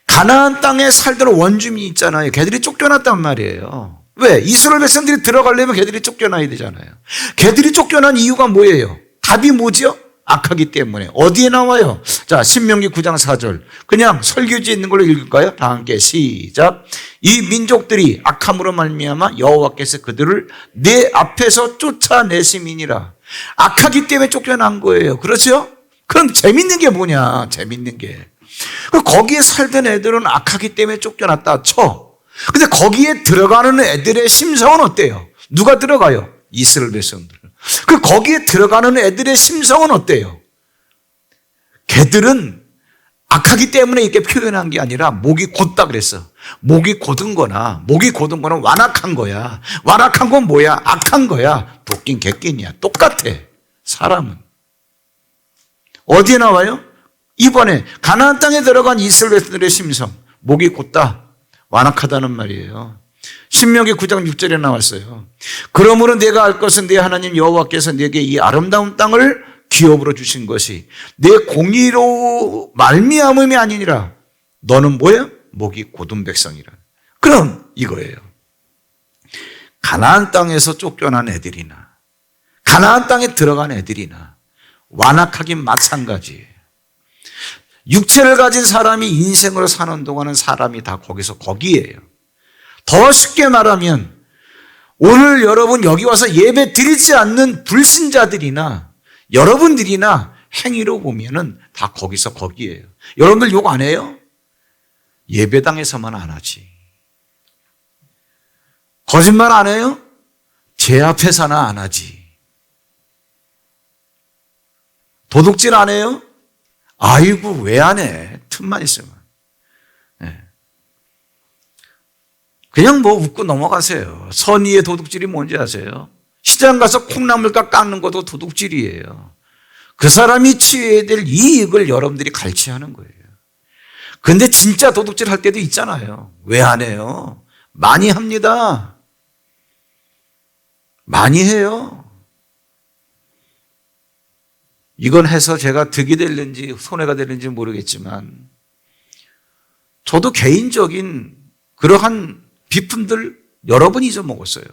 가나안 땅에 살던 원주민이 있잖아요. 걔들이 쫓겨났단 말이에요. 왜? 이스라엘 백성들이 들어가려면 걔들이 쫓겨나야 되잖아요. 걔들이 쫓겨난 이유가 뭐예요? 답이 뭐죠? 악하기 때문에. 어디에 나와요? 자, 신명기 9장 4절. 그냥 설교지에 있는 걸로 읽을까요? 다 함께 시작. 이 민족들이 악함으로 말미암아 여호와께서 그들을 내 앞에서 쫓아내심이니라. 악하기 때문에 쫓겨난 거예요. 그렇죠? 그럼 재밌는 게 뭐냐? 재밌는 게. 거기에 살던 애들은 악하기 때문에 쫓겨났다 쳐. 근데 거기에 들어가는 애들의 심성은 어때요? 누가 들어가요? 이스라엘 백성들. 거기에 들어가는 애들의 심성은 어때요? 걔들은 악하기 때문에 이렇게 표현한 게 아니라 목이 곧다 그랬어. 목이 곧은 거는 완악한 거야. 완악한 건 뭐야? 악한 거야. 도끼 개끼니야. 똑같아. 사람은. 어디에 나와요? 이번에 가나안 땅에 들어간 이스라엘 백성들의 심성. 목이 곧다. 완악하다는 말이에요. 신명기 9장 6절에 나왔어요. 그러므로 내가 알 것은 내 하나님 여호와께서 내게 이 아름다운 땅을 기업으로 주신 것이 내 공의로 말미암음이 아니니라. 너는 뭐야? 목이 곧은 백성이라. 그럼 이거예요. 가나안 땅에서 쫓겨난 애들이나 가나안 땅에 들어간 애들이나 완악하긴 마찬가지예요. 육체를 가진 사람이 인생으로 사는 동안은 사람이 다 거기에요. 더 쉽게 말하면 오늘 여러분 여기 와서 예배 드리지 않는 불신자들이나 여러분들이나 행위로 보면은 다 거기에요. 여러분들 욕 안 해요? 예배당에서만 안 하지. 거짓말 안 해요? 제 앞에서는 안 하지. 도둑질 안 해요? 아이고 왜 안 해? 틈만 있으면. 네. 그냥 뭐 웃고 넘어가세요. 선의의 도둑질이 뭔지 아세요? 시장 가서 콩나물값 깎는 것도 도둑질이에요. 그 사람이 취해야 될 이익을 여러분들이 갈취하는 거예요. 근데 진짜 도둑질 할 때도 있잖아요. 왜 안 해요? 많이 합니다. 많이 해요. 이건 해서 제가 득이 될는지 손해가 될는지 모르겠지만 저도 개인적인 그러한 비품들 여러 번 잊어먹었어요.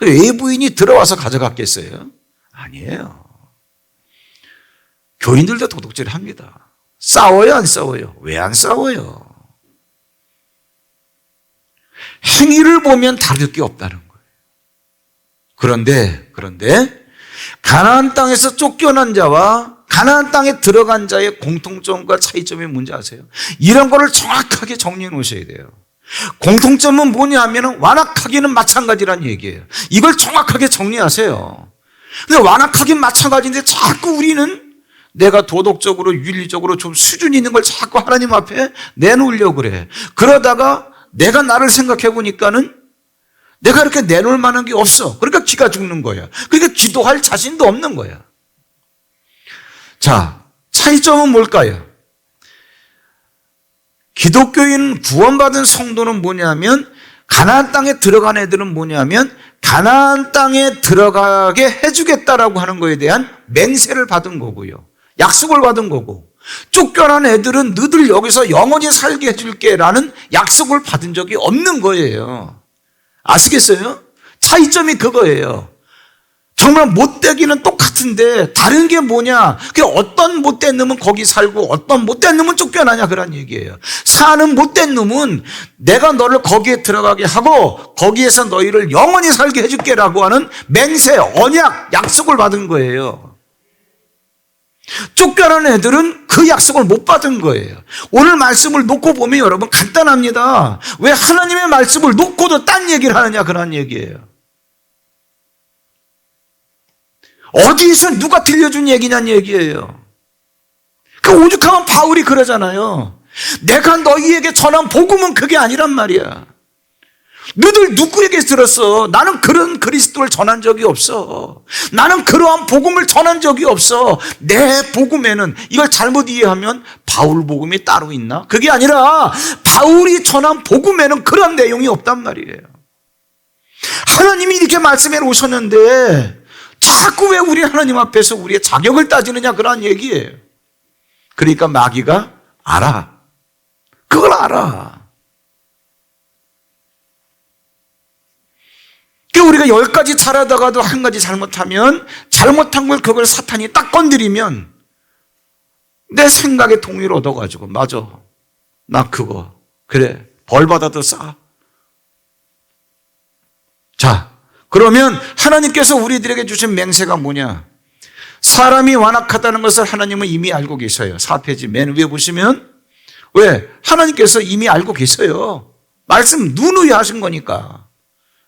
외부인이 들어와서 가져갔겠어요? 아니에요. 교인들도 도둑질 합니다. 싸워요, 안 싸워요? 왜 안 싸워요? 행위를 보면 다를 게 없다는 거예요. 그런데 가나안 땅에서 쫓겨난 자와 가나안 땅에 들어간 자의 공통점과 차이점이 뭔지 아세요? 이런 거를 정확하게 정리해 놓으셔야 돼요. 공통점은 뭐냐면 완악하기는 마찬가지란 얘기예요. 이걸 정확하게 정리하세요. 근데 완악하긴 마찬가지인데 자꾸 우리는 내가 도덕적으로 윤리적으로 좀 수준이 있는 걸 자꾸 하나님 앞에 내놓으려고 그래. 그러다가 내가 나를 생각해 보니까는 내가 이렇게 내놓을 만한 게 없어. 그러니까 기가 죽는 거야. 그러니까 기도할 자신도 없는 거야. 자, 차이점은 뭘까요? 기독교인 구원받은 성도는 뭐냐면 가나안 땅에 들어간 애들은 뭐냐면 가나안 땅에 들어가게 해주겠다라고 하는 거에 대한 맹세를 받은 거고요. 약속을 받은 거고, 쫓겨난 애들은 너희들 여기서 영원히 살게 해줄게라는 약속을 받은 적이 없는 거예요. 아시겠어요? 차이점이 그거예요. 정말 못되기는 똑같은데 다른 게 뭐냐? 그게 어떤 못된 놈은 거기 살고 어떤 못된 놈은 쫓겨나냐 그런 얘기예요. 사는 못된 놈은 내가 너를 거기에 들어가게 하고 거기에서 너희를 영원히 살게 해줄게라고 하는 맹세, 언약, 약속을 받은 거예요. 쫓겨난 애들은 그 약속을 못 받은 거예요. 오늘 말씀을 놓고 보면 여러분 간단합니다. 왜 하나님의 말씀을 놓고도 딴 얘기를 하느냐 그런 얘기예요. 어디서 누가 들려준 얘기냐는 얘기예요. 그 오죽하면 바울이 그러잖아요. 내가 너희에게 전한 복음은 그게 아니란 말이야. 너희들 누구에게 들었어? 나는 그런 그리스도를 전한 적이 없어. 나는 그러한 복음을 전한 적이 없어. 내 복음에는 이걸 잘못 이해하면 바울 복음이 따로 있나? 그게 아니라 바울이 전한 복음에는 그런 내용이 없단 말이에요. 하나님이 이렇게 말씀해 오셨는데 자꾸 왜 우리 하나님 앞에서 우리의 자격을 따지느냐 그런 얘기예요. 그러니까 마귀가 알아. 그걸 알아. 우리가 10가지 잘하다가도 한 가지 잘못하면 잘못한 걸 그걸 사탄이 딱 건드리면 내 생각에 동의를 얻어가지고 맞아. 나 그거. 그래. 벌 받아도 싸. 자, 그러면 하나님께서 우리들에게 주신 맹세가 뭐냐? 사람이 완악하다는 것을 하나님은 이미 알고 계셔요. 4페이지 맨 위에 보시면 왜? 하나님께서 이미 알고 계세요. 말씀 누누이 하신 거니까.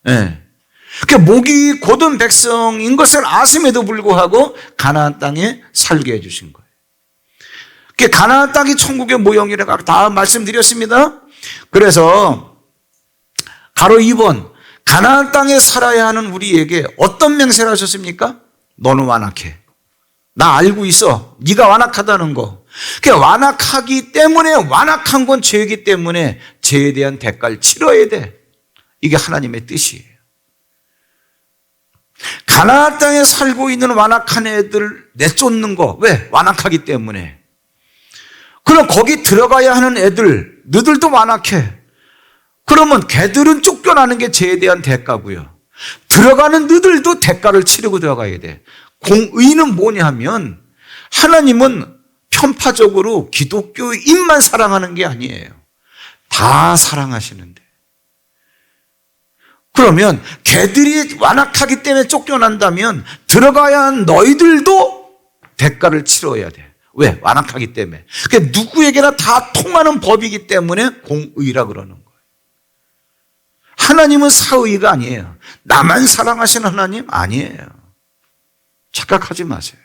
예. 그 목이 곧은 백성인 것을 아심에도 불구하고 가나안 땅에 살게 해주신 거예요. 그 가나안 땅이 천국의 모형이라고 다 말씀드렸습니다. 그래서 가로 2번 가나안 땅에 살아야 하는 우리에게 어떤 맹세를 하셨습니까? 너는 완악해. 나 알고 있어. 네가 완악하다는 거. 완악하기 때문에, 완악한 건 죄이기 때문에 죄에 대한 대가를 치러야 돼. 이게 하나님의 뜻이에요. 가나안 땅에 살고 있는 완악한 애들 내쫓는 거. 왜? 완악하기 때문에. 그럼 거기 들어가야 하는 애들, 너들도 완악해. 그러면 걔들은 쫓겨나는 게 죄에 대한 대가고요. 들어가는 너들도 대가를 치르고 들어가야 돼. 공의는 뭐냐 하면 하나님은 편파적으로 기독교인만 사랑하는 게 아니에요. 다 사랑하시는데. 그러면 걔들이 완악하기 때문에 쫓겨난다면 들어가야 한 너희들도 대가를 치러야 돼. 왜? 완악하기 때문에. 그러니까 누구에게나 다 통하는 법이기 때문에 공의라 그러는 거예요. 하나님은 사의가 아니에요. 나만 사랑하시는 하나님 아니에요. 착각하지 마세요.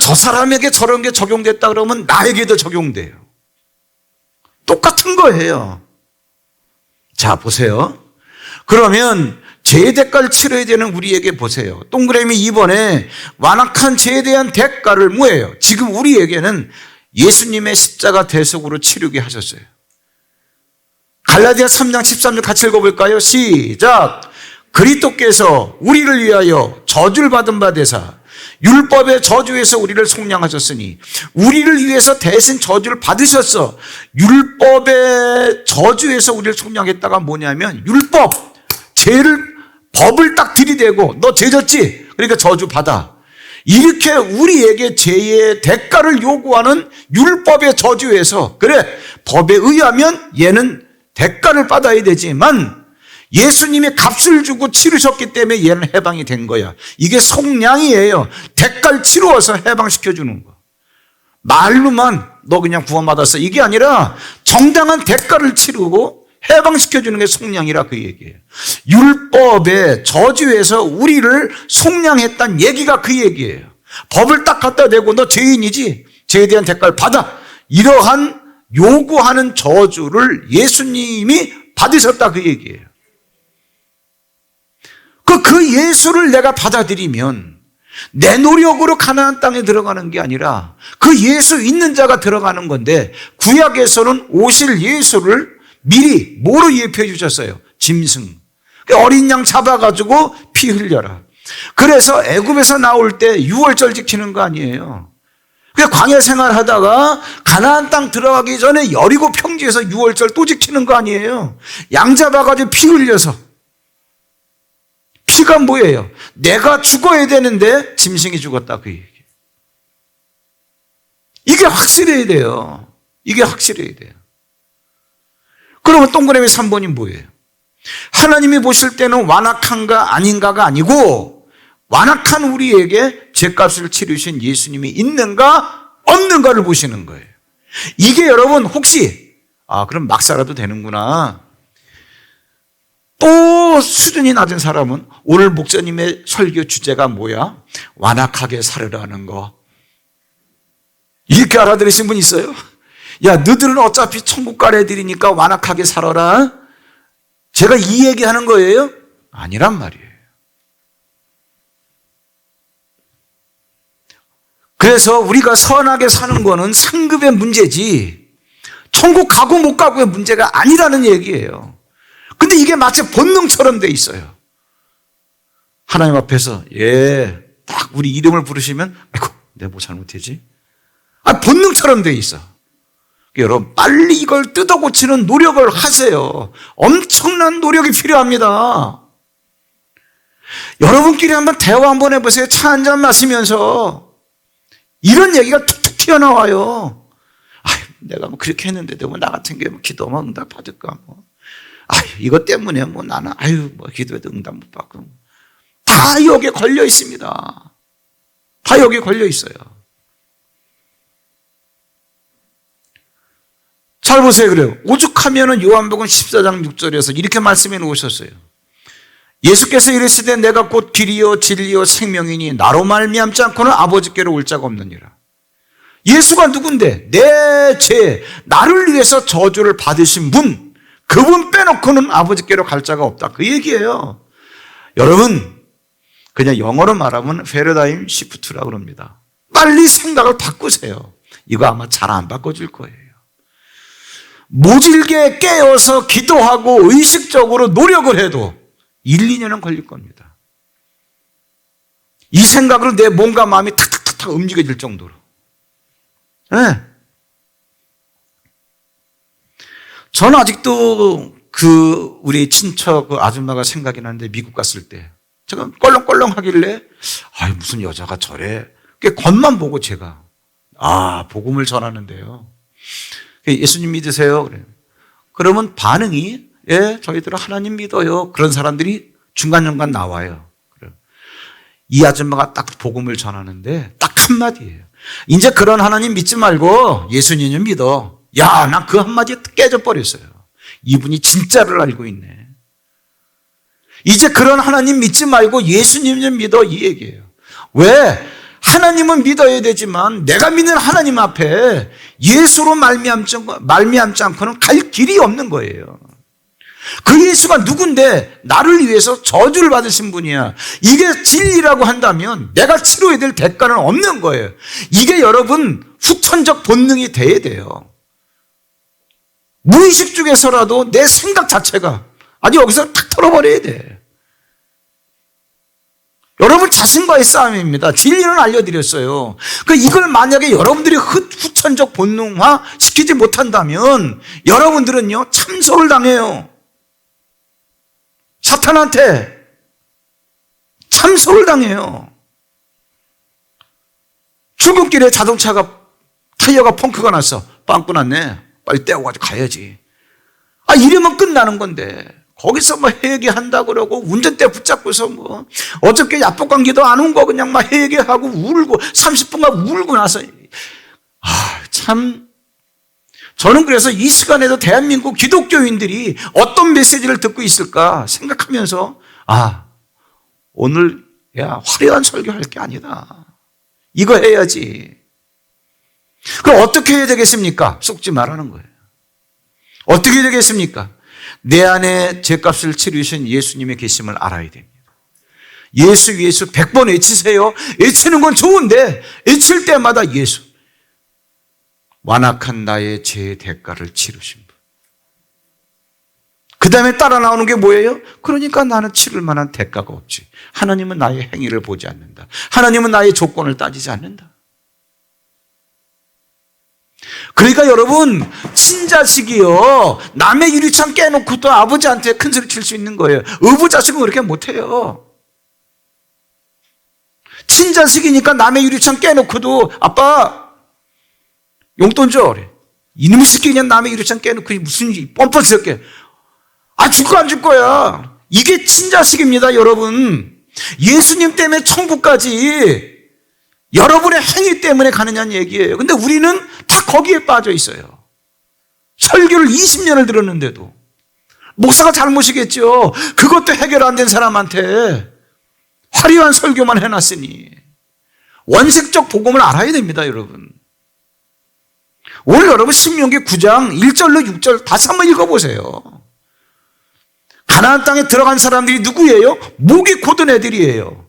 저 사람에게 저런 게 적용됐다 그러면 나에게도 적용돼요. 똑같은 거예요. 자, 보세요. 그러면 죄의 대가를 치러야 되는 우리에게 보세요. 동그라미 2번에 완악한 죄에 대한 대가를 뭐예요? 지금 우리에게는 예수님의 십자가 대속으로 치르게 하셨어요. 갈라디아 3장 13절 같이 읽어볼까요? 시작. 그리스도께서 우리를 위하여 저주를 받은 바 되사 율법의 저주에서 우리를 속량하셨으니 우리를 위해서 대신 저주를 받으셨어. 율법의 저주에서 우리를 속량했다가 뭐냐면 율법, 법을 딱 들이대고 너 죄 졌지? 그러니까 저주 받아. 이렇게 우리에게 죄의 대가를 요구하는 율법의 저주에서 그래 법에 의하면 얘는 대가를 받아야 되지만 예수님이 값을 주고 치르셨기 때문에 얘는 해방이 된 거야. 이게 속량이에요. 대가를 치루어서 해방시켜주는 거. 말로만 너 그냥 구원받았어 이게 아니라 정당한 대가를 치르고 해방시켜주는 게 속량이라 그 얘기예요. 율법의 저주에서 우리를 속량했다는 얘기가 그 얘기예요. 법을 딱 갖다 대고 너 죄인이지? 죄에 대한 대가를 받아. 이러한 요구하는 저주를 예수님이 받으셨다 그 얘기예요. 그 예수를 내가 받아들이면 내 노력으로 가나안 땅에 들어가는 게 아니라 그 예수 있는 자가 들어가는 건데 구약에서는 오실 예수를 미리 뭐로 예표해 주셨어요? 짐승. 어린 양 잡아가지고 피 흘려라. 그래서 애굽에서 나올 때 유월절 지키는 거 아니에요. 광야 생활하다가 가나안 땅 들어가기 전에 여리고 평지에서 유월절 또 지키는 거 아니에요. 양 잡아가지고 피 흘려서. 피가 뭐예요? 내가 죽어야 되는데 짐승이 죽었다 그 얘기. 이게 확실해야 돼요. 이게 확실해야 돼요. 그러면 동그라미 3번이 뭐예요? 하나님이 보실 때는 완악한가 아닌가가 아니고 완악한 우리에게 죄값을 치르신 예수님이 있는가 없는가를 보시는 거예요. 이게 여러분 혹시 그럼 막 살아도 되는구나. 또 수준이 낮은 사람은 오늘 목사님의 설교 주제가 뭐야? 완악하게 살으라는 거. 이렇게 알아들으신 분 있어요? 야, 너희들은 어차피 천국 갈 애들이니까 완악하게 살아라. 제가 이 얘기하는 거예요? 아니란 말이에요. 그래서 우리가 선하게 사는 거는 상급의 문제지 천국 가고 못 가고의 문제가 아니라는 얘기예요. 근데 이게 마치 본능처럼 돼 있어요. 하나님 앞에서 딱 우리 이름을 부르시면 아이고 내가 뭐 잘못했지? 본능처럼 돼 있어. 여러분 빨리 이걸 뜯어 고치는 노력을 하세요. 엄청난 노력이 필요합니다. 여러분끼리 한번 대화 한번 해보세요. 차 한잔 마시면서 이런 얘기가 툭툭 튀어나와요. 내가 뭐 그렇게 했는데 뭐 나 같은 게 뭐 기도하면 응답 받을까 뭐. 이것 때문에 뭐 나는 뭐 기도해도 응답 못 받고 다 여기에 걸려 있습니다. 다 여기에 걸려 있어요. 잘 보세요. 그래요. 오죽하면은 요한복음 14장 6절에서 이렇게 말씀해 놓으셨어요. 예수께서 이르시되 내가 곧 길이요 진리요 생명이니 나로 말미암지 않고는 아버지께로 올 자가 없느니라. 예수가 누군데? 내 죄, 나를 위해서 저주를 받으신 분, 그분 빼놓고는 아버지께로 갈 자가 없다. 그 얘기예요. 여러분, 그냥 영어로 말하면 패러다임 시프트라고 그럽니다. 빨리 생각을 바꾸세요. 이거 아마 잘 안 바꿔줄 거예요. 모질게 깨어서 기도하고 의식적으로 노력을 해도 1, 2년은 걸릴 겁니다. 이 생각으로 내 몸과 마음이 탁탁탁탁 움직여질 정도로. 네. 저는 아직도 우리 친척 아줌마가 생각이 나는데 미국 갔을 때 제가 껄렁껄렁 하길래 무슨 여자가 저래. 겉만 보고 제가 복음을 전하는데요. 예수님 믿으세요? 그래요. 그러면 반응이 저희들은 하나님 믿어요. 그런 사람들이 중간중간 나와요. 그래요. 이 아줌마가 딱 복음을 전하는데 딱 한마디예요. 이제 그런 하나님 믿지 말고 예수님 믿어. 야, 난 그 한마디에 깨져버렸어요. 이분이 진짜를 알고 있네. 이제 그런 하나님 믿지 말고 예수님 좀 믿어, 이 얘기예요. 왜? 하나님은 믿어야 되지만 내가 믿는 하나님 앞에 예수로 말미암지 않고는 갈 길이 없는 거예요. 그 예수가 누군데 나를 위해서 저주를 받으신 분이야. 이게 진리라고 한다면 내가 치러야 될 대가는 없는 거예요. 이게 여러분 후천적 본능이 돼야 돼요. 무의식 중에서라도 내 생각 자체가 여기서 탁 털어버려야 돼. 여러분 자신과의 싸움입니다. 진리는 알려드렸어요. 이걸 만약에 여러분들이 후천적 본능화 시키지 못한다면 여러분들은요 참소를 당해요. 사탄한테 참소를 당해요. 출근길에 자동차가 타이어가 펑크가 났어. 빵꾸 났네. 빨리 떼어가지고 가야지. 이러면 끝나는 건데 거기서 회개한다 그러고 운전대 붙잡고서 어저께 약복관계도 안 온 거 그냥 회개하고 울고 30분간 울고 나서 참 저는 그래서 이 시간에도 대한민국 기독교인들이 어떤 메시지를 듣고 있을까 생각하면서 오늘 화려한 설교할 게 아니다. 이거 해야지. 그럼 어떻게 해야 되겠습니까? 속지 말라는 거예요. 어떻게 해야 되겠습니까? 내 안에 죄값을 치르신 예수님의 계심을 알아야 됩니다. 예수 100번 외치세요. 외치는 건 좋은데 외칠 때마다 예수. 완악한 나의 죄의 대가를 치르신 분. 그 다음에 따라 나오는 게 뭐예요? 그러니까 나는 치를 만한 대가가 없지. 하나님은 나의 행위를 보지 않는다. 하나님은 나의 조건을 따지지 않는다. 그러니까 여러분 친자식이요 남의 유리창 깨놓고 또 아버지한테 큰소리 칠 수 있는 거예요. 의부자식은 그렇게 못해요. 친자식이니까 남의 유리창 깨놓고도 아빠 용돈 줘 그래. 이놈의 새끼 그냥 남의 유리창 깨놓고 무슨 뻔뻔스럽게 줄 거 안 줄 거야. 이게 친자식입니다. 여러분 예수님 때문에 천국까지 여러분의 행위 때문에 가느냐는 얘기예요. 근데 우리는 다 거기에 빠져 있어요. 설교를 20년을 들었는데도 목사가 잘못이겠죠. 그것도 해결 안 된 사람한테 화려한 설교만 해놨으니 원색적 복음을 알아야 됩니다. 여러분 오늘 여러분 신명기 9장 1절로 6절 다시 한번 읽어보세요. 가나안 땅에 들어간 사람들이 누구예요? 목이 곧은 애들이에요.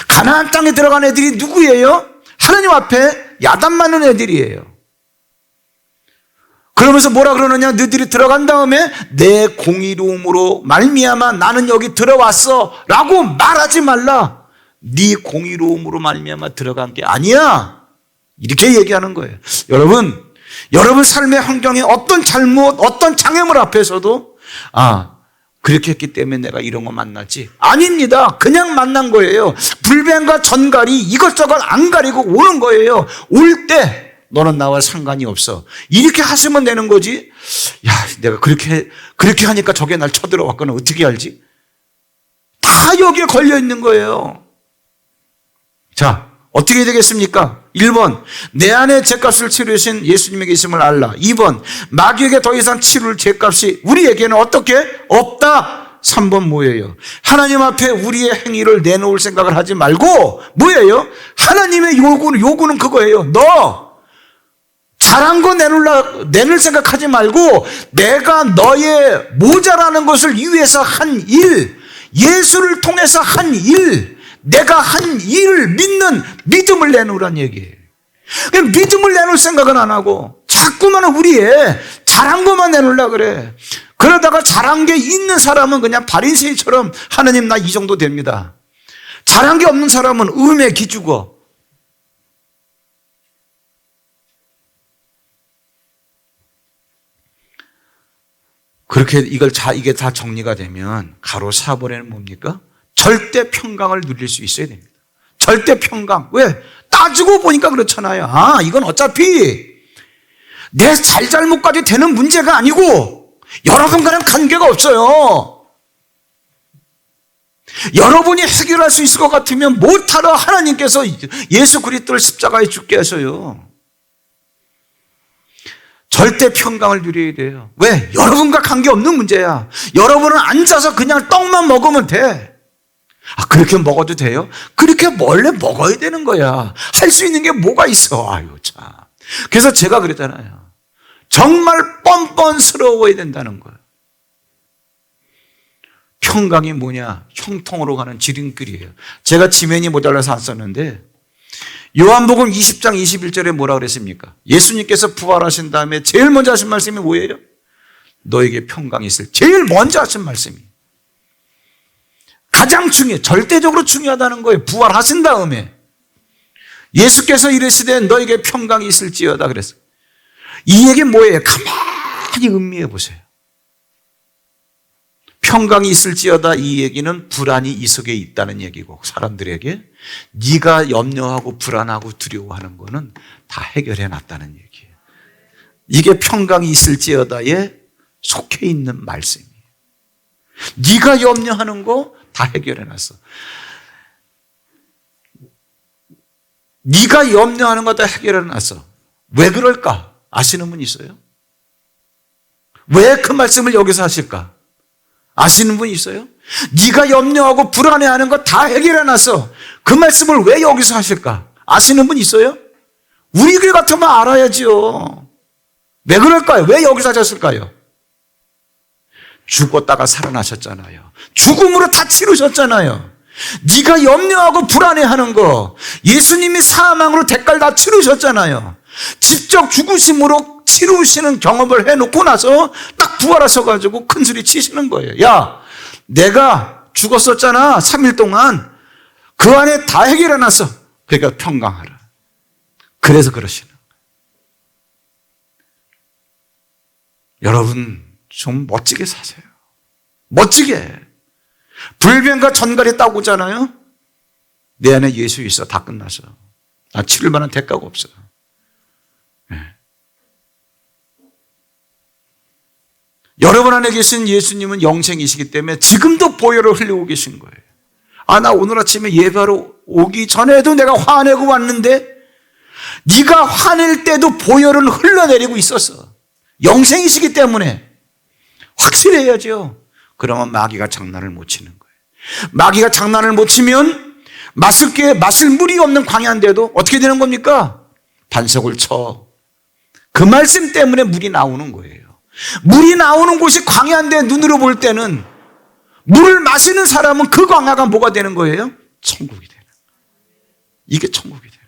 가나안 땅에 들어간 애들이 누구예요? 하나님 앞에 야단 맞는 애들이에요. 그러면서 뭐라 그러느냐? 너희들이 들어간 다음에 내 공의로움으로 말미암아 나는 여기 들어왔어 라고 말하지 말라. 네 공의로움으로 말미암아 들어간 게 아니야. 이렇게 얘기하는 거예요. 여러분 삶의 환경에 어떤 잘못, 어떤 장애물 앞에서도 그렇게 했기 때문에 내가 이런 거 만났지. 아닙니다. 그냥 만난 거예요. 불뱀과 전갈이 이것저것 안 가리고 오는 거예요. 올 때 너는 나와 상관이 없어. 이렇게 하시면 되는 거지. 내가 그렇게 하니까 저게 날 쳐들어왔거나 어떻게 알지? 다 여기에 걸려 있는 거예요. 자, 어떻게 되겠습니까? 1번, 내 안에 죄값을 치르신 예수님의 계심을 알라. 2번, 마귀에게 더 이상 치룰 죄값이 우리에게는 어떻게? 없다. 3번 뭐예요? 하나님 앞에 우리의 행위를 내놓을 생각을 하지 말고 뭐예요? 하나님의 요구는 그거예요. 너 잘한 거 내놓을 생각하지 말고 내가 너의 모자라는 것을 위해서 한 일, 예수를 통해서 한 일, 내가 한 일을 믿는 믿음을 내놓으란 얘기예요. 믿음을 내놓을 생각은 안 하고 자꾸만 우리의 잘한 것만 내놓으려고 그래. 그러다가 잘한 게 있는 사람은 그냥 바리새인처럼 하나님 나 이 정도 됩니다. 잘한 게 없는 사람은 음에 기죽어. 그렇게 이게 다 정리가 되면 가로 4번에는 뭡니까? 절대 평강을 누릴 수 있어야 됩니다. 절대 평강. 왜? 따지고 보니까 그렇잖아요. 이건 어차피 내 잘잘못까지 되는 문제가 아니고 여러분과는 관계가 없어요. 여러분이 해결할 수 있을 것 같으면 못하러 하나님께서 예수 그리스도를 십자가에 죽게 하셔요. 절대 평강을 누려야 돼요. 왜? 여러분과 관계없는 문제야. 여러분은 앉아서 그냥 떡만 먹으면 돼. 그렇게 먹어도 돼요? 그렇게 원래 먹어야 되는 거야. 할 수 있는 게 뭐가 있어. 아유 참. 그래서 제가 그랬잖아요. 정말 뻔뻔스러워야 된다는 거예요. 평강이 뭐냐? 형통으로 가는 지름길이에요. 제가 지면이 모자라서 안 썼는데 요한복음 20장 21절에 뭐라 그랬습니까? 예수님께서 부활하신 다음에 제일 먼저 하신 말씀이 뭐예요? 너에게 평강이 있을. 제일 먼저 하신 말씀이 가장 절대적으로 중요하다는 거예요. 부활하신 다음에 예수께서 이르시되 너에게 평강이 있을지어다 그랬어요. 이 얘기 뭐예요? 가만히 음미해 보세요. 평강이 있을지어다 이 얘기는 불안이 이 속에 있다는 얘기고 사람들에게 네가 염려하고 불안하고 두려워하는 거는 다 해결해 놨다는 얘기예요. 이게 평강이 있을지어다에 속해 있는 말씀이에요. 네가 염려하는 거 다 해결해 놨어. 네가 염려하는 거 다 해결해 놨어. 왜 그럴까? 아시는 분 있어요? 왜 그 말씀을 여기서 하실까? 아시는 분 있어요? 네가 염려하고 불안해하는 거 다 해결해놨어. 그 말씀을 왜 여기서 하실까? 아시는 분 있어요? 우리 교회 같으면 알아야지요. 왜 그럴까요? 왜 여기서 하셨을까요? 죽었다가 살아나셨잖아요. 죽음으로 다 치르셨잖아요. 네가 염려하고 불안해하는 거 예수님이 사망으로 대가를 다 치르셨잖아요. 직접 죽으심으로 치루시는 경험을 해놓고 나서 딱 부활하셔가지고 큰 소리 치시는 거예요. 야, 내가 죽었었잖아. 3일 동안. 그 안에 다 해결해놨어. 그러니까 평강하라. 그래서 그러시는 거예요. 여러분 좀 멋지게 사세요. 멋지게. 불변과 전갈이 딱 오잖아요. 내 안에 예수 있어. 다 끝났어. 나 치를 만한 대가가 없어. 네. 여러분 안에 계신 예수님은 영생이시기 때문에 지금도 보혈을 흘리고 계신 거예요. 나 오늘 아침에 예배하러 오기 전에도 내가 화내고 왔는데 네가 화낼 때도 보혈은 흘러내리고 있었어. 영생이시기 때문에 확실해야죠. 그러면 마귀가 장난을 못 치는 거예요. 마귀가 장난을 못 치면 마실 물이 없는 광야인데도 어떻게 되는 겁니까? 반석을 쳐. 그 말씀 때문에 물이 나오는 거예요. 물이 나오는 곳이 광야인데 눈으로 볼 때는 물을 마시는 사람은 그 광야가 뭐가 되는 거예요? 천국이 되는 거예요. 이게 천국이 돼요.